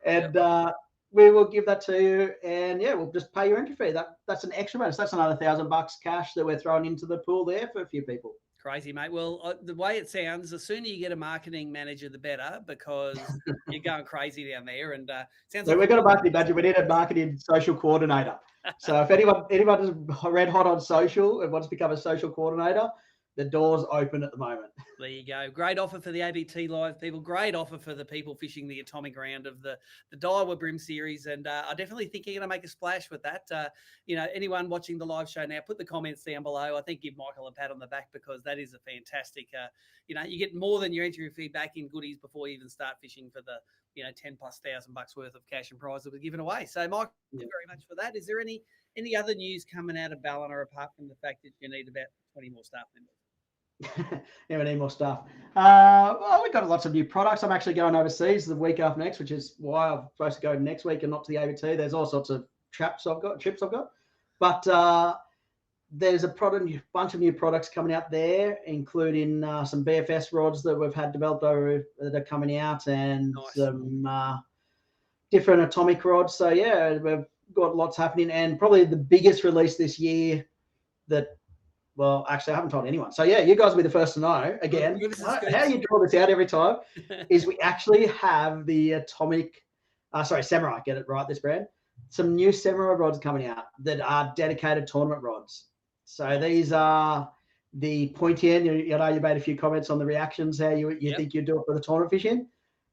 And we will give that to you, and we'll just pay your entry fee. That's an extra bonus. That's another $1,000 cash that we're throwing into the pool there for a few people. Crazy, mate. Well, the way it sounds, the sooner you get a marketing manager, the better, because you're going crazy down there. And sounds like we've got a marketing manager. We need a marketing social coordinator. So if anyone is red hot on social and wants to become a social coordinator, The door's open at the moment. There you go. Great offer for the ABT Live people. Great offer for the people fishing the atomic round of the Daiwa Brim series. And I definitely think you're going to make a splash with that. Anyone watching the live show now, put the comments down below. I think give Michael a pat on the back because that is a fantastic, you get more than your entry fee back in goodies before you even start fishing for the, 10 plus $1,000 worth of cash and prize that we're giving away. So, Michael, thank you very much for that. Is there any other news coming out of Ballina apart from the fact that you need about 20 more staff members? Yeah, we need more stuff. Well, we've got lots of new products. I'm actually going overseas the week after next, which is why I'm supposed to go next week and not to the ABT. There's all sorts of trips I've got. But there's a bunch of new products coming out there, including some BFS rods that we've had developed that are coming out, and some different atomic rods. So yeah, we've got lots happening, and probably the biggest release this year that. Well, actually, I haven't told anyone. So, yeah, you guys will be the first to know. Again, how you draw this out every time is we actually have the Samurai, get it right, this brand. Some new Samurai rods coming out that are dedicated tournament rods. So these are the pointy end. You made a few comments on the reactions, how you think you'd do it for the tournament fishing.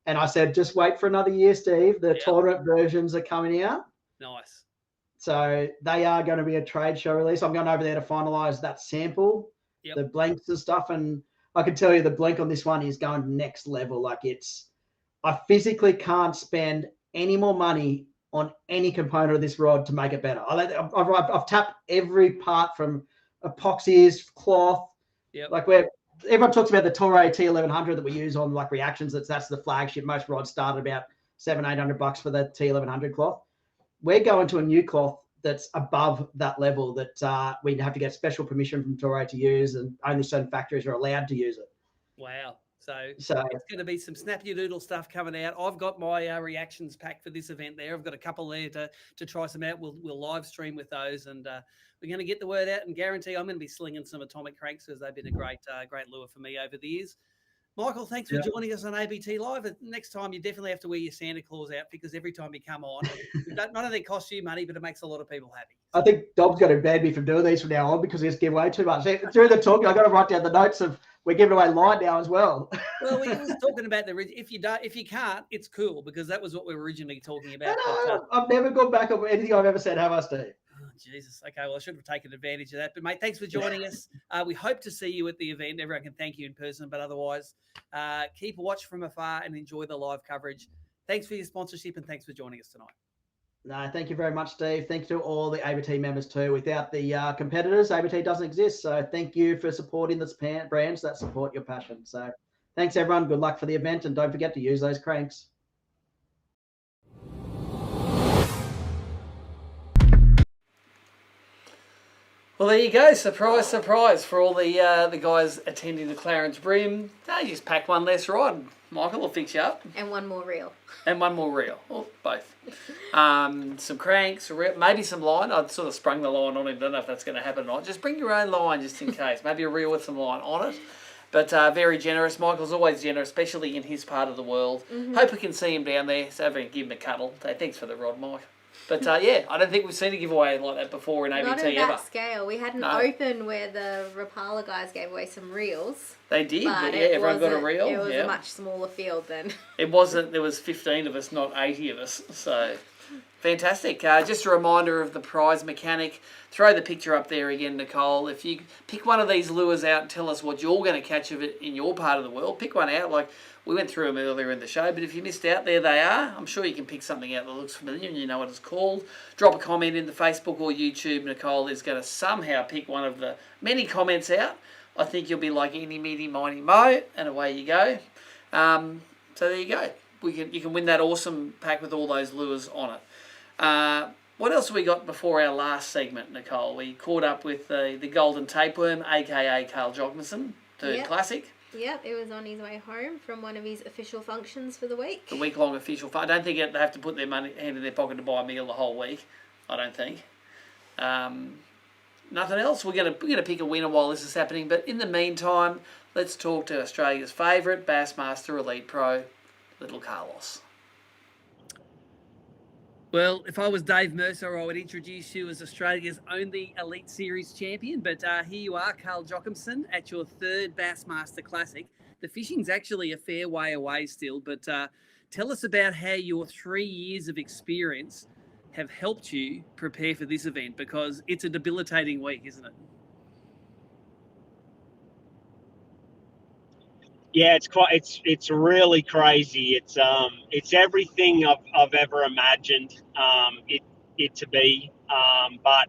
And I said, just wait for another year, Steve. The tournament versions are coming out. Nice. So they are going to be a trade show release. I'm going over there to finalize that sample, the blanks and stuff. And I can tell you the blank on this one is going next level. I physically can't spend any more money on any component of this rod to make it better. I've tapped every part from epoxies, cloth. Everyone talks about the Toray T1100 that we use on reactions. That's the flagship. Most rods start at about $700-800 for the T1100 cloth. We're going to a new cloth that's above that level that we have to get special permission from Toray to use, and only certain factories are allowed to use it. Wow. So it's going to be some snappy doodle stuff coming out. I've got my reactions pack for this event there. I've got a couple there to try some out. We'll live stream with those, and we're going to get the word out and guarantee I'm going to be slinging some atomic cranks because they've been a great lure for me over the years. Michael, thanks for joining us on ABT Live. Next time, you definitely have to wear your Santa Claus outfit because every time you come on, not only costs you money, but it makes a lot of people happy. I think Dob's going to ban me from doing these from now on because he just give away too much. Through the talk, I've got to write down the notes of we're giving away line now as well. Well, we was talking about if you can't, it's cool because that was what we were originally talking about. I've never gone back on anything I've ever said, have I, Steve? Oh, Jesus. Okay, well, I should have taken advantage of that. But, mate, thanks for joining us. We hope to see you at the event. Everyone can thank you in person, but otherwise, keep a watch from afar and enjoy the live coverage. Thanks for your sponsorship and thanks for joining us tonight. No, thank you very much, Steve. Thanks to all the ABT members too. Without the competitors, ABT doesn't exist. So thank you for supporting the brands that support your passion. So thanks, everyone. Good luck for the event, and don't forget to use those cranks. Well, there you go. Surprise, surprise for all the guys attending the Clarence Brim. They just pack one less rod. Michael will fix you up. And one more reel. And one more reel. Or both. Some cranks, maybe some line. I'd sort of sprung the line on him. Don't know if that's going to happen or not. Just bring your own line just in case. Maybe a reel with some line on it. But very generous. Michael's always generous, especially in his part of the world. Mm-hmm. Hope we can see him down there. So give him a cuddle. So thanks for the rod, Mike. But yeah, I don't think we've seen a giveaway like that before in ABT Not at ever. that scale. We had an open where the Rapala guys gave away some reels. They did, but yeah, everyone got a reel. It was a much smaller field then. It wasn't. There was 15 of us, not 80 of us. So fantastic. Just a reminder of the prize mechanic. Throw the picture up there again, Nicole. If you pick one of these lures out and tell us what you're going to catch of it in your part of the world, pick one out. Like we went through them earlier in the show, but if you missed out, there they are. I'm sure you can pick something out that looks familiar and you know what it's called. Drop a comment in the Facebook or YouTube. Nicole is going to somehow pick one of the many comments out. I think you'll be like eeny, meeny, miny, mo, and away you go. So there you go. You can win that awesome pack with all those lures on it. What else have we got before our last segment, Nicole? We caught up with the Golden Tapeworm, a.k.a. Carl Jocumsen, third classic. Yep, it was on his way home from one of his official functions for the week. The week-long official function. I don't think they have to put their hand in their pocket to buy a meal the whole week. I don't think. Nothing else. We're gonna pick a winner while this is happening. But in the meantime, let's talk to Australia's favourite Bassmaster Elite Pro, Little Carlos. Well, if I was Dave Mercer, I would introduce you as Australia's only Elite Series champion. But here you are, Carl Jocumsen, at your third Bassmaster Classic. The fishing's actually a fair way away still, but tell us about how your 3 years of experience have helped you prepare for this event, because it's a debilitating week, isn't it? Yeah, it's really crazy. It's everything I've ever imagined it to be, but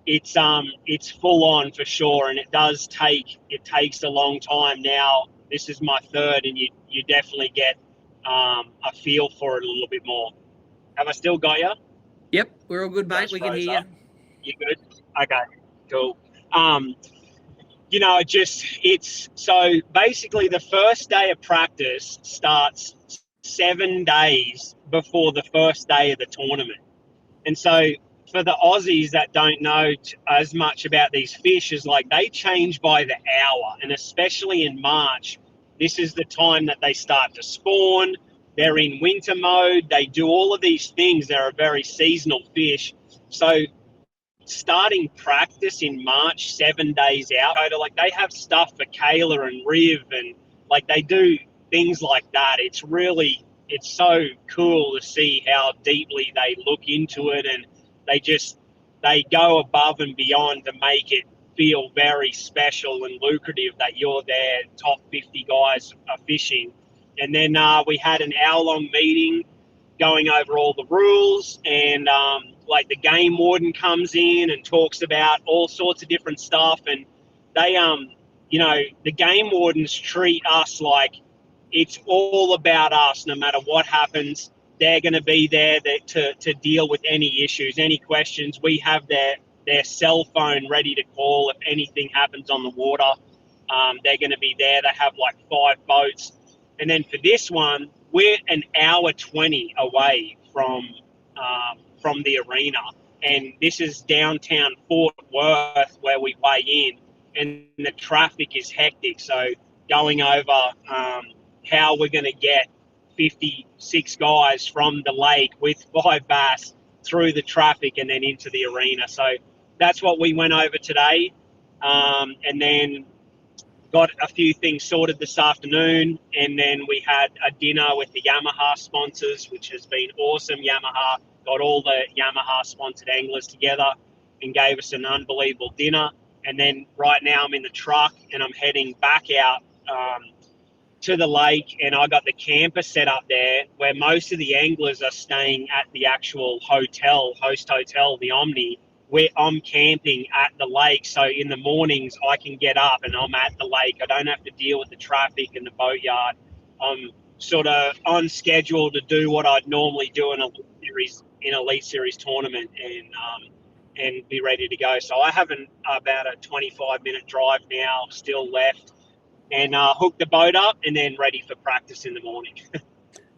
it's full on for sure, and it takes a long time. Now this is my third, and you definitely get a feel for it a little bit more. Have I still got you? Yep, we're all good, mate. We can hear you. You good? Okay, cool. It's so basically the first day of practice starts 7 days before the first day of the tournament. And so for the Aussies that don't know as much about these fish, is like they change by the hour. And especially in March, this is the time that they start to spawn. They're in winter mode. They do all of these things. They're a very seasonal fish. So starting practice in March, 7 days out, they have stuff for Kayla and Riv, and like they do things like that. It's so cool to see how deeply they look into it, and they go above and beyond to make it feel very special and lucrative that you're there, top 50 guys are fishing. And then we had an hour-long meeting going over all the rules, and like the game warden comes in and talks about all sorts of different stuff, and they the game wardens treat us like it's all about us. No matter what happens, they're going to be there to deal with any issues, any questions. We have their cell phone ready to call if anything happens on the water. They're going to be there. They have like 5 boats. And then for this one, we're an hour 20 away from the arena, and this is downtown Fort Worth where we weigh in, and the traffic is hectic. So going over how we're going to get 56 guys from the lake with 5 bass through the traffic and then into the arena. So that's what we went over today, and then got a few things sorted this afternoon, and then we had a dinner with the Yamaha sponsors, which has been awesome. Yamaha got all the Yamaha sponsored anglers together and gave us an unbelievable dinner. And then right now I'm in the truck and I'm heading back out to the lake, and I got the camper set up there where most of the anglers are staying at the actual host hotel, the Omni, where I'm camping at the lake. So in the mornings I can get up and I'm at the lake. I don't have to deal with the traffic in the boatyard. I'm sort of on schedule to do what I'd normally do in an Elite Series tournament, and be ready to go. So I have about a 25-minute drive now still left, and hook the boat up and then ready for practice in the morning.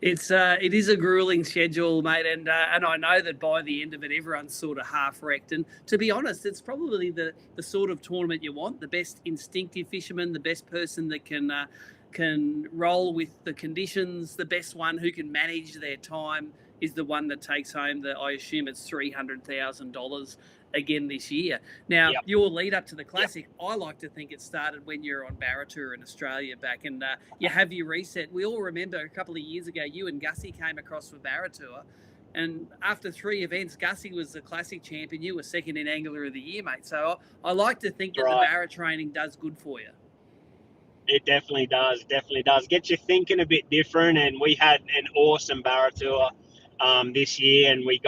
It is a grueling schedule, mate, and I know that by the end of it, everyone's sort of half wrecked. And to be honest, it's probably the sort of tournament you want: the best instinctive fisherman, the best person that can roll with the conditions, the best one who can manage their time is the one that takes home I assume it's $300,000 again this year. Now, Yep. Your lead up to the Classic, I like to think it started when you're on Baratour in Australia back, and you have your reset. We all remember a couple of years ago, you and Gussie came across for Baratour, and after 3 events, Gussie was the Classic champion. You were second in Angler of the Year, mate. So I like to think that the Barra training does good for you. It definitely does. Get you thinking a bit different, and we had an awesome Baratour this year, and me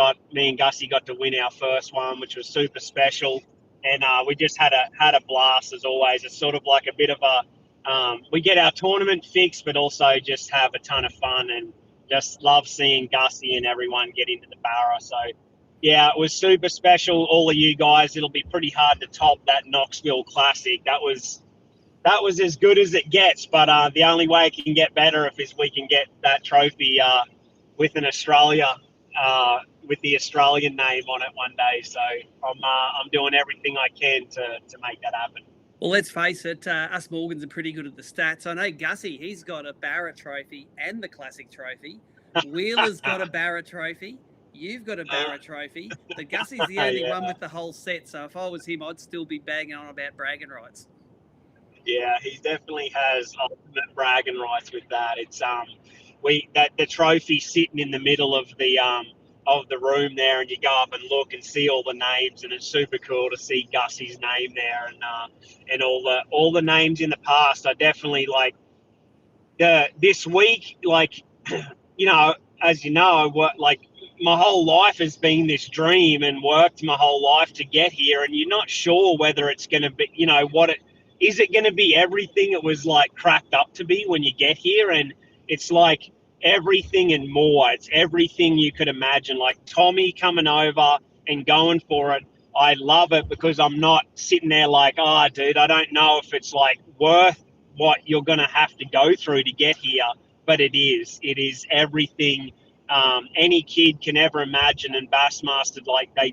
and Gussie got to win our first one, which was super special, and we just had a blast as always. It's sort of like a bit of a we get our tournament fix, but also just have a ton of fun, and just love seeing Gussie and everyone get into the Barra. So yeah, it was super special. All of you guys, it'll be pretty hard to top that Knoxville Classic. That was as good as it gets, but the only way it can get better is we can get that trophy with an Australia, with the Australian name on it one day. So I'm doing everything I can to make that happen. Well, let's face it, us Morgans are pretty good at the stats. I know Gussie, he's got a Barra trophy and the Classic trophy. Wheeler's got a Barra trophy. You've got a Barra trophy. The Gussie's the only one with the whole set. So if I was him, I'd still be bagging on about bragging rights. Yeah, he definitely has ultimate bragging rights with that. It's the trophy sitting in the middle of the room there, and you go up and look and see all the names, and it's super cool to see Gussie's name there, and all the names in the past. I definitely like this week, like as you know, like my whole life has been this dream and worked my whole life to get here, and you're not sure whether it's going to be, is it going to be everything it was like cracked up to be when you get here? And it's like everything and more. It's everything you could imagine. Like Tommy coming over and going for it. I love it because I'm not sitting there like, oh, dude, I don't know if it's like worth what you're going to have to go through to get here. But it is. It is everything any kid can ever imagine. And Bassmaster, like they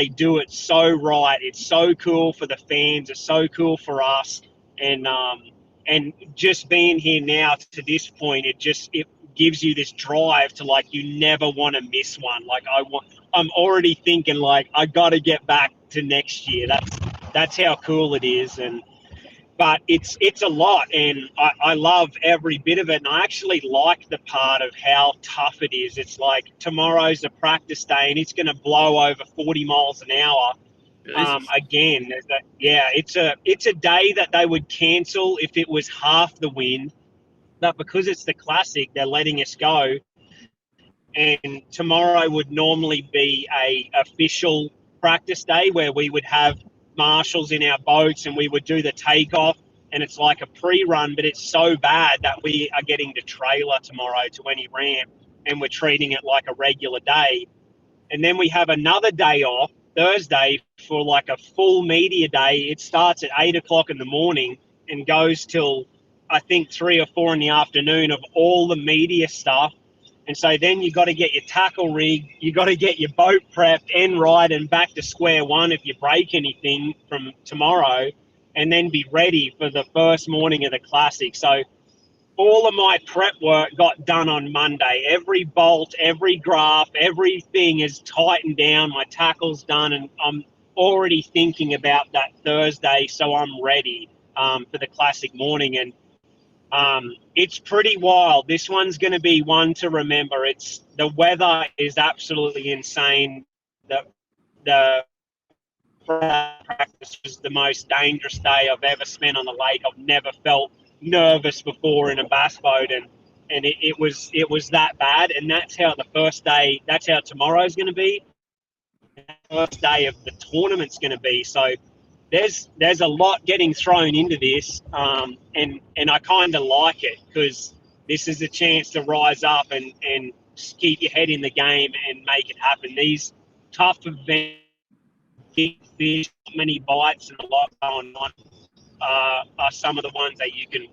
do it so right. It's so cool for the fans. It's so cool for us. And just being here now to this point, it gives you this drive to like you never want to miss one. Like I'm already thinking like I got to get back to next year. That's how cool it is. But it's a lot, and I love every bit of it. And I actually like the part of how tough it is. It's like tomorrow's a practice day, and it's going to blow over 40 miles an hour. Again, it's a day that they would cancel if it was half the wind, but because it's the Classic, they're letting us go. And tomorrow would normally be a official practice day where we would have marshals in our boats and we would do the takeoff, and it's like a pre-run, but it's so bad that we are getting to trailer tomorrow to any ramp, and we're treating it like a regular day. And then we have another day off Thursday for like a full media day. It starts at 8 o'clock in the morning and goes till I think 3 or 4 in the afternoon of all the media stuff. And so then you got to get your tackle rig, you got to get your boat prepped and right and back to square one if you break anything from tomorrow, and then be ready for the first morning of the Classic. So all of my prep work got done on Monday. Every bolt, every graph, everything is tightened down. My tackle's done, and I'm already thinking about that Thursday, so I'm ready for the Classic morning. And it's pretty wild. This one's going to be one to remember. The weather is absolutely insane. The practice was the most dangerous day I've ever spent on the lake. I've never felt nervous before in a bass boat, and it was that bad. And that's how tomorrow's going to be. The first day of the tournament's going to be. So there's a lot getting thrown into this, and I kind of like it because this is a chance to rise up and keep your head in the game and make it happen. These tough events, big fish, many bites, and a lot going on are some of the ones that you can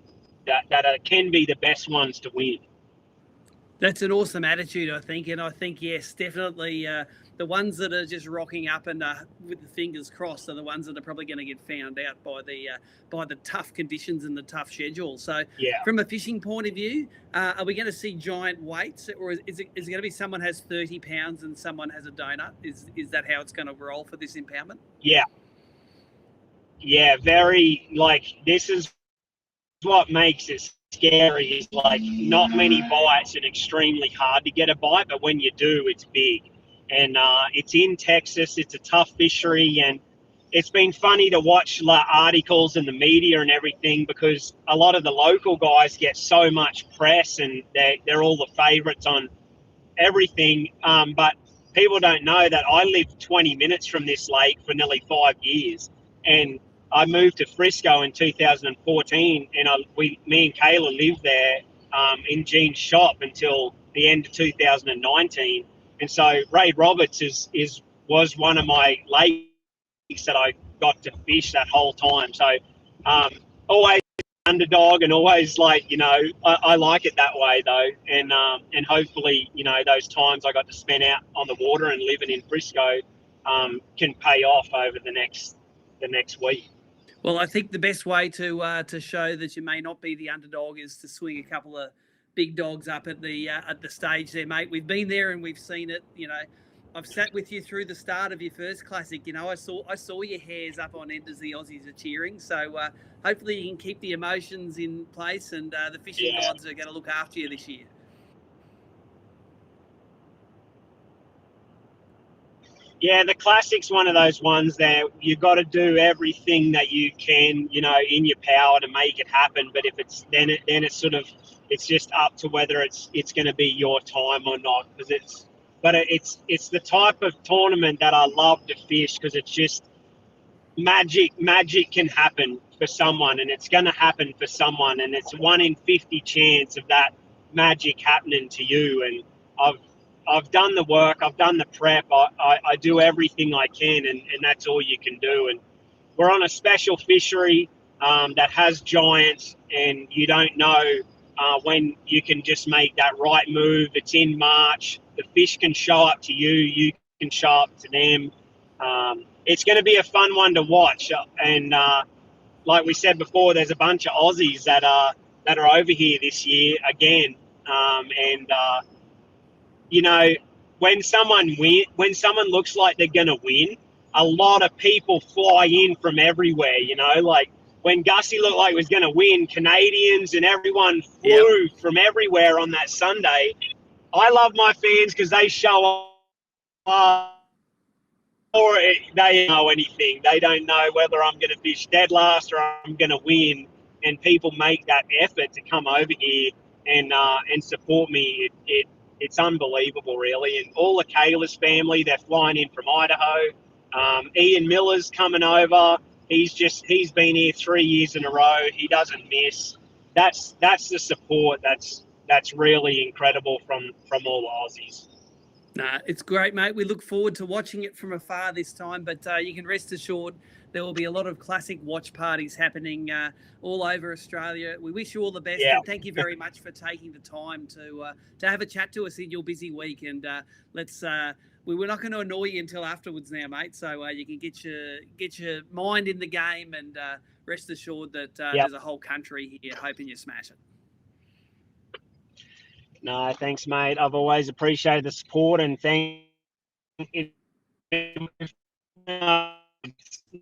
can be the best ones to win. That's an awesome attitude, I think. And I think, yes, definitely the ones that are just rocking up and with the fingers crossed are the ones that are probably going to get found out by the tough conditions and the tough schedule. So from a fishing point of view, are we going to see giant weights, or is it going to be someone has 30 pounds and someone has a donut? Is that how it's going to roll for this impoundment? Yeah. Yeah, very, like, this is what makes it scary is like not many bites and extremely hard to get a bite, but when you do, it's big. And it's in Texas. It's a tough fishery, and it's been funny to watch articles in the media and everything because a lot of the local guys get so much press and they're all the favorites on everything. But people don't know that I lived 20 minutes from this lake for nearly 5 years, and I moved to Frisco in 2014, and me and Kayla lived there in Gene's shop until the end of 2019. And so Ray Roberts was one of my lakes that I got to fish that whole time. So always underdog, and always I like it that way though. And hopefully those times I got to spend out on the water and living in Frisco can pay off over the next week. Well, I think the best way to show that you may not be the underdog is to swing a couple of big dogs up at the stage there, mate. We've been there and we've seen it. I've sat with you through the start of your first classic. I saw your hairs up on end as the Aussies are cheering. So hopefully you can keep the emotions in place, and the fishing gods are going to look after you this year. Yeah, the classic's one of those ones that you've got to do everything that you can, in your power to make it happen. But if it's then it's sort of, it's just up to whether it's going to be your time or not. Because it's the type of tournament that I love to fish, because it's just magic can happen for someone, and it's going to happen for someone, and it's 1 in 50 chance of that magic happening to you. And I've done the work, I've done the prep, I do everything I can, and that's all you can do. And we're on a special fishery that has giants, and you don't know when you can just make that right move. It's in March. The fish can show up to you, you can show up to them. It's going to be a fun one to watch. And like we said before, there's a bunch of Aussies that are over here this year again. When someone looks like they're going to win, a lot of people fly in from everywhere. Like when Gussie looked like he was going to win, Canadians and everyone flew from everywhere on that Sunday. I love my fans because they show up. Or they don't know anything. They don't know whether I'm going to fish dead last or I'm going to win. And people make that effort to come over here and support me. It's unbelievable, really. And all the Kayla's family, they're flying in from Idaho. Ian Miller's coming over. He's been here 3 years in a row. He doesn't miss. That's the support that's really incredible from all the Aussies. Nah, it's great, mate. We look forward to watching it from afar this time, but you can rest assured there will be a lot of classic watch parties happening all over Australia. We wish you all the best, and thank you very much for taking the time to have a chat to us in your busy week. And we're not going to annoy you until afterwards now, mate. So you can get your mind in the game, and rest assured that there's a whole country here hoping you smash it. No, thanks, mate. I've always appreciated the support, and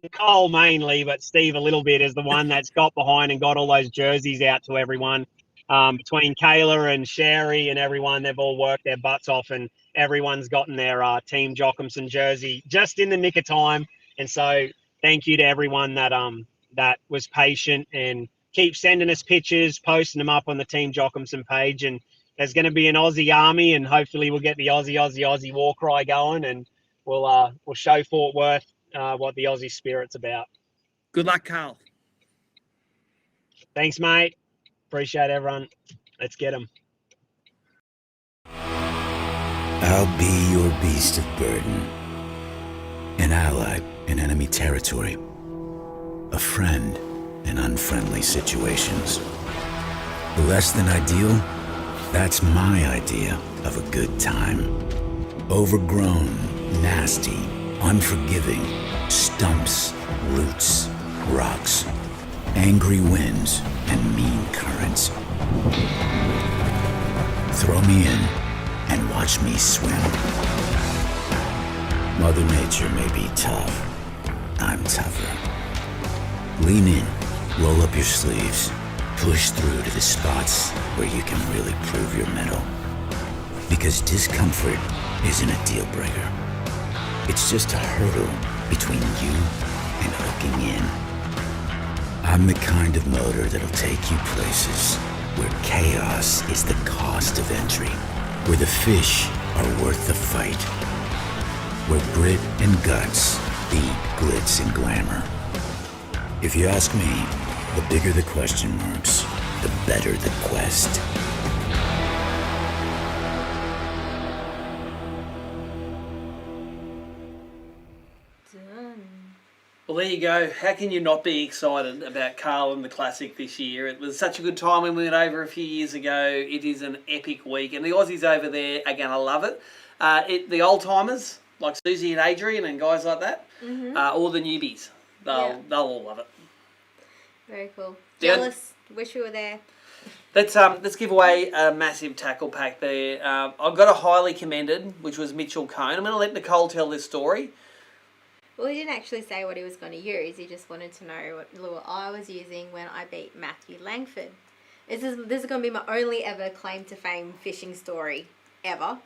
Nicole mainly, but Steve a little bit, is the one that's got behind and got all those jerseys out to everyone. Between Kayla and Sherry and everyone, they've all worked their butts off, and everyone's gotten their Team Jocumsen jersey just in the nick of time. And so thank you to everyone that was patient and keep sending us pictures, posting them up on the Team Jocumsen page. And there's going to be an Aussie army, and hopefully we'll get the Aussie war cry going, and we'll show Fort Worth what the Aussie spirit's about. Good luck, Carl. Thanks, mate. Appreciate everyone. Let's get them. I'll be your beast of burden, an ally in enemy territory, a friend in unfriendly situations. Less than ideal? That's my idea of a good time. Overgrown, nasty, unforgiving, stumps, roots, rocks, angry winds, and mean currents. Throw me in and watch me swim. Mother Nature may be tough. I'm tougher. Lean in, roll up your sleeves, push through to the spots where you can really prove your mettle. Because discomfort isn't a deal breaker. It's just a hurdle between you and hooking in. I'm the kind of motor that'll take you places where chaos is the cost of entry, where the fish are worth the fight, where grit and guts beat glitz and glamour. If you ask me, the bigger the question marks, the better the quest. Well, there you go. How can you not be excited about Carl and the Classic this year? It was such a good time when we went over a few years ago. It is an epic week, and the Aussies over there are going to love it. The old-timers, like Susie and Adrian and guys like that, or the newbies, they'll all love it. Very cool. Yeah. Jealous. Wish we were there. Let's give away a massive tackle pack there. I've got a highly commended, which was Mitchell Cone. I'm going to let Nicole tell this story. Well, he didn't actually say what he was going to use. He just wanted to know what lure I was using when I beat Matthew Langford. This is going to be my only ever claim to fame fishing story ever.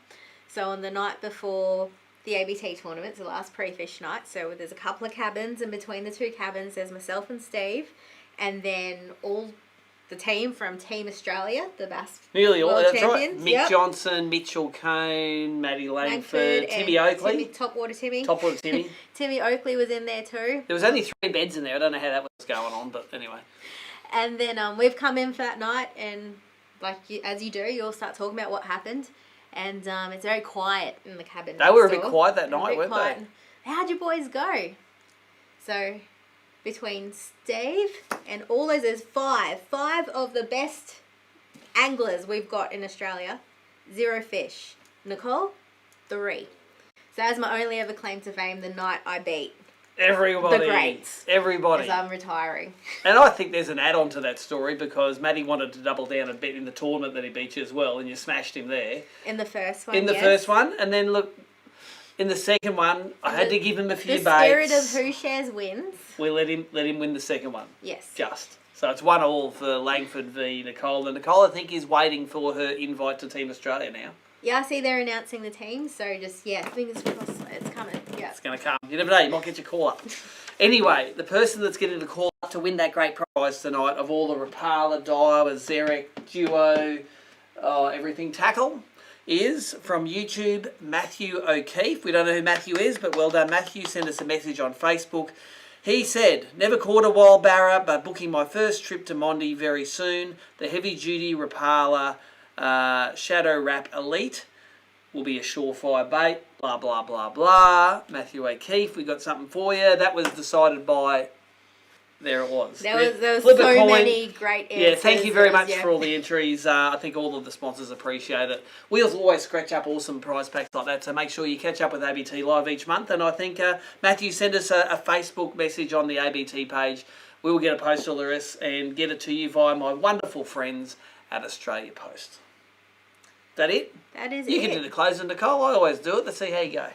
So on the night before the ABT tournament, the last pre-fish night, so there's a couple of cabins, and between the two cabins there's myself and Steve, and then all the team from Team Australia, the Bass Nearly all, World that's right. Champions. Mick Johnson, Mitchell Cone, Maddie Langford, Timmy Oakley. Topwater Timmy. Topwater Timmy. Timmy Oakley was in there too. There was only 3 beds in there. I don't know how that was going on, but anyway. And then we've come in for that night, and as you do, you all start talking about what happened. And it's very quiet in the cabin. They were a bit quiet that night, weren't they? How'd you boys go? So, between Steve and all those, there's five of the best anglers we've got in Australia. 0 fish. Nicole, 3. So that's my only ever claim to fame, the night I beat Everybody. the greats. Everybody. As I'm retiring. And I think there's an add-on to that story because Matty wanted to double down and bet in the tournament that he beat you as well, and you smashed him there. In the first one, In the first one, and then look, in the second one, I had to give him a few baits. The spirit of who shares wins. We let him win the second one. Yes. Just. So it's 1-1 for Langford v Nicole. And Nicole, I think, is waiting for her invite to Team Australia now. Yeah, I see they're announcing the team, so just, fingers crossed, it's coming. Yeah. It's going to come. You never know, you might get your call up. Anyway, the person that's getting the call up to win that great prize tonight of all the Rapala, Daiwa, Zerek, Duo, everything tackle is from YouTube, Matthew O'Keefe. We don't know who Matthew is, but well done, Matthew. Send us a message on Facebook. He said, never caught a wild barra, but booking my first trip to Mondi very soon. The heavy-duty Rapala Shadow Wrap Elite will be a surefire bait. Blah, blah, blah, blah. Matthew O'Keefe, we got something for you. That was decided by... There it was. There was Flip a so coin. many great answers. Yeah, thank you very much for all the entries. I think all of the sponsors appreciate it. We always scratch up awesome prize packs like that, so make sure you catch up with ABT Live each month. And I think, Matthew, send us a Facebook message on the ABT page. We will get a postal address and get it to you via my wonderful friends at Australia Post. That it? That is You it. can do the closing, Nicole. I always do it. Let's see how you go.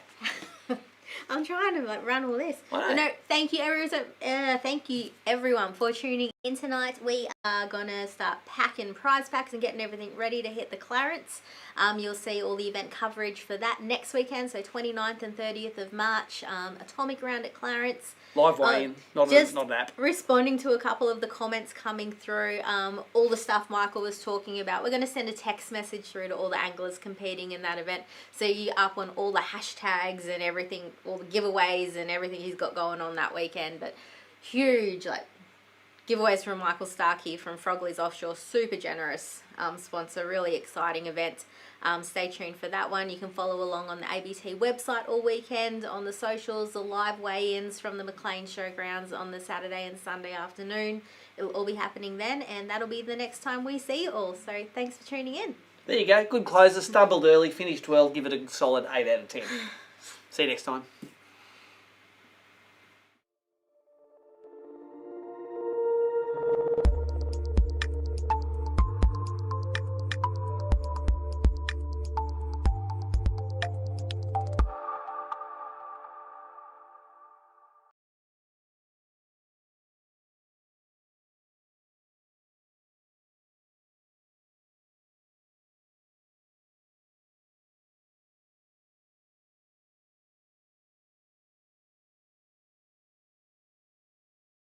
I'm trying to run all this. I know. But no, thank you everyone for tuning in tonight. We are gonna start packing prize packs and getting everything ready to hit the Clarence. You'll see all the event coverage for that next weekend, so 29th and 30th of March. Atomic round at Clarence. Live weigh-in, not an app. Responding to a couple of the comments coming through, all the stuff Michael was talking about. We're going to send a text message through to all the anglers competing in that event, so you up on all the hashtags and everything, all the giveaways and everything he's got going on that weekend. But huge giveaways from Michael Starky from Frogley's Offshore, super generous sponsor, really exciting event. Stay tuned for that one. You can follow along on the ABT website all weekend, on the socials, the live weigh-ins from the McLean Showgrounds on the Saturday and Sunday afternoon. It'll all be happening then, and that'll be the next time we see you all. So thanks for tuning in. There you go. Good closer. Stumbled early, finished well. Give it a solid 8 out of 10. See you next time.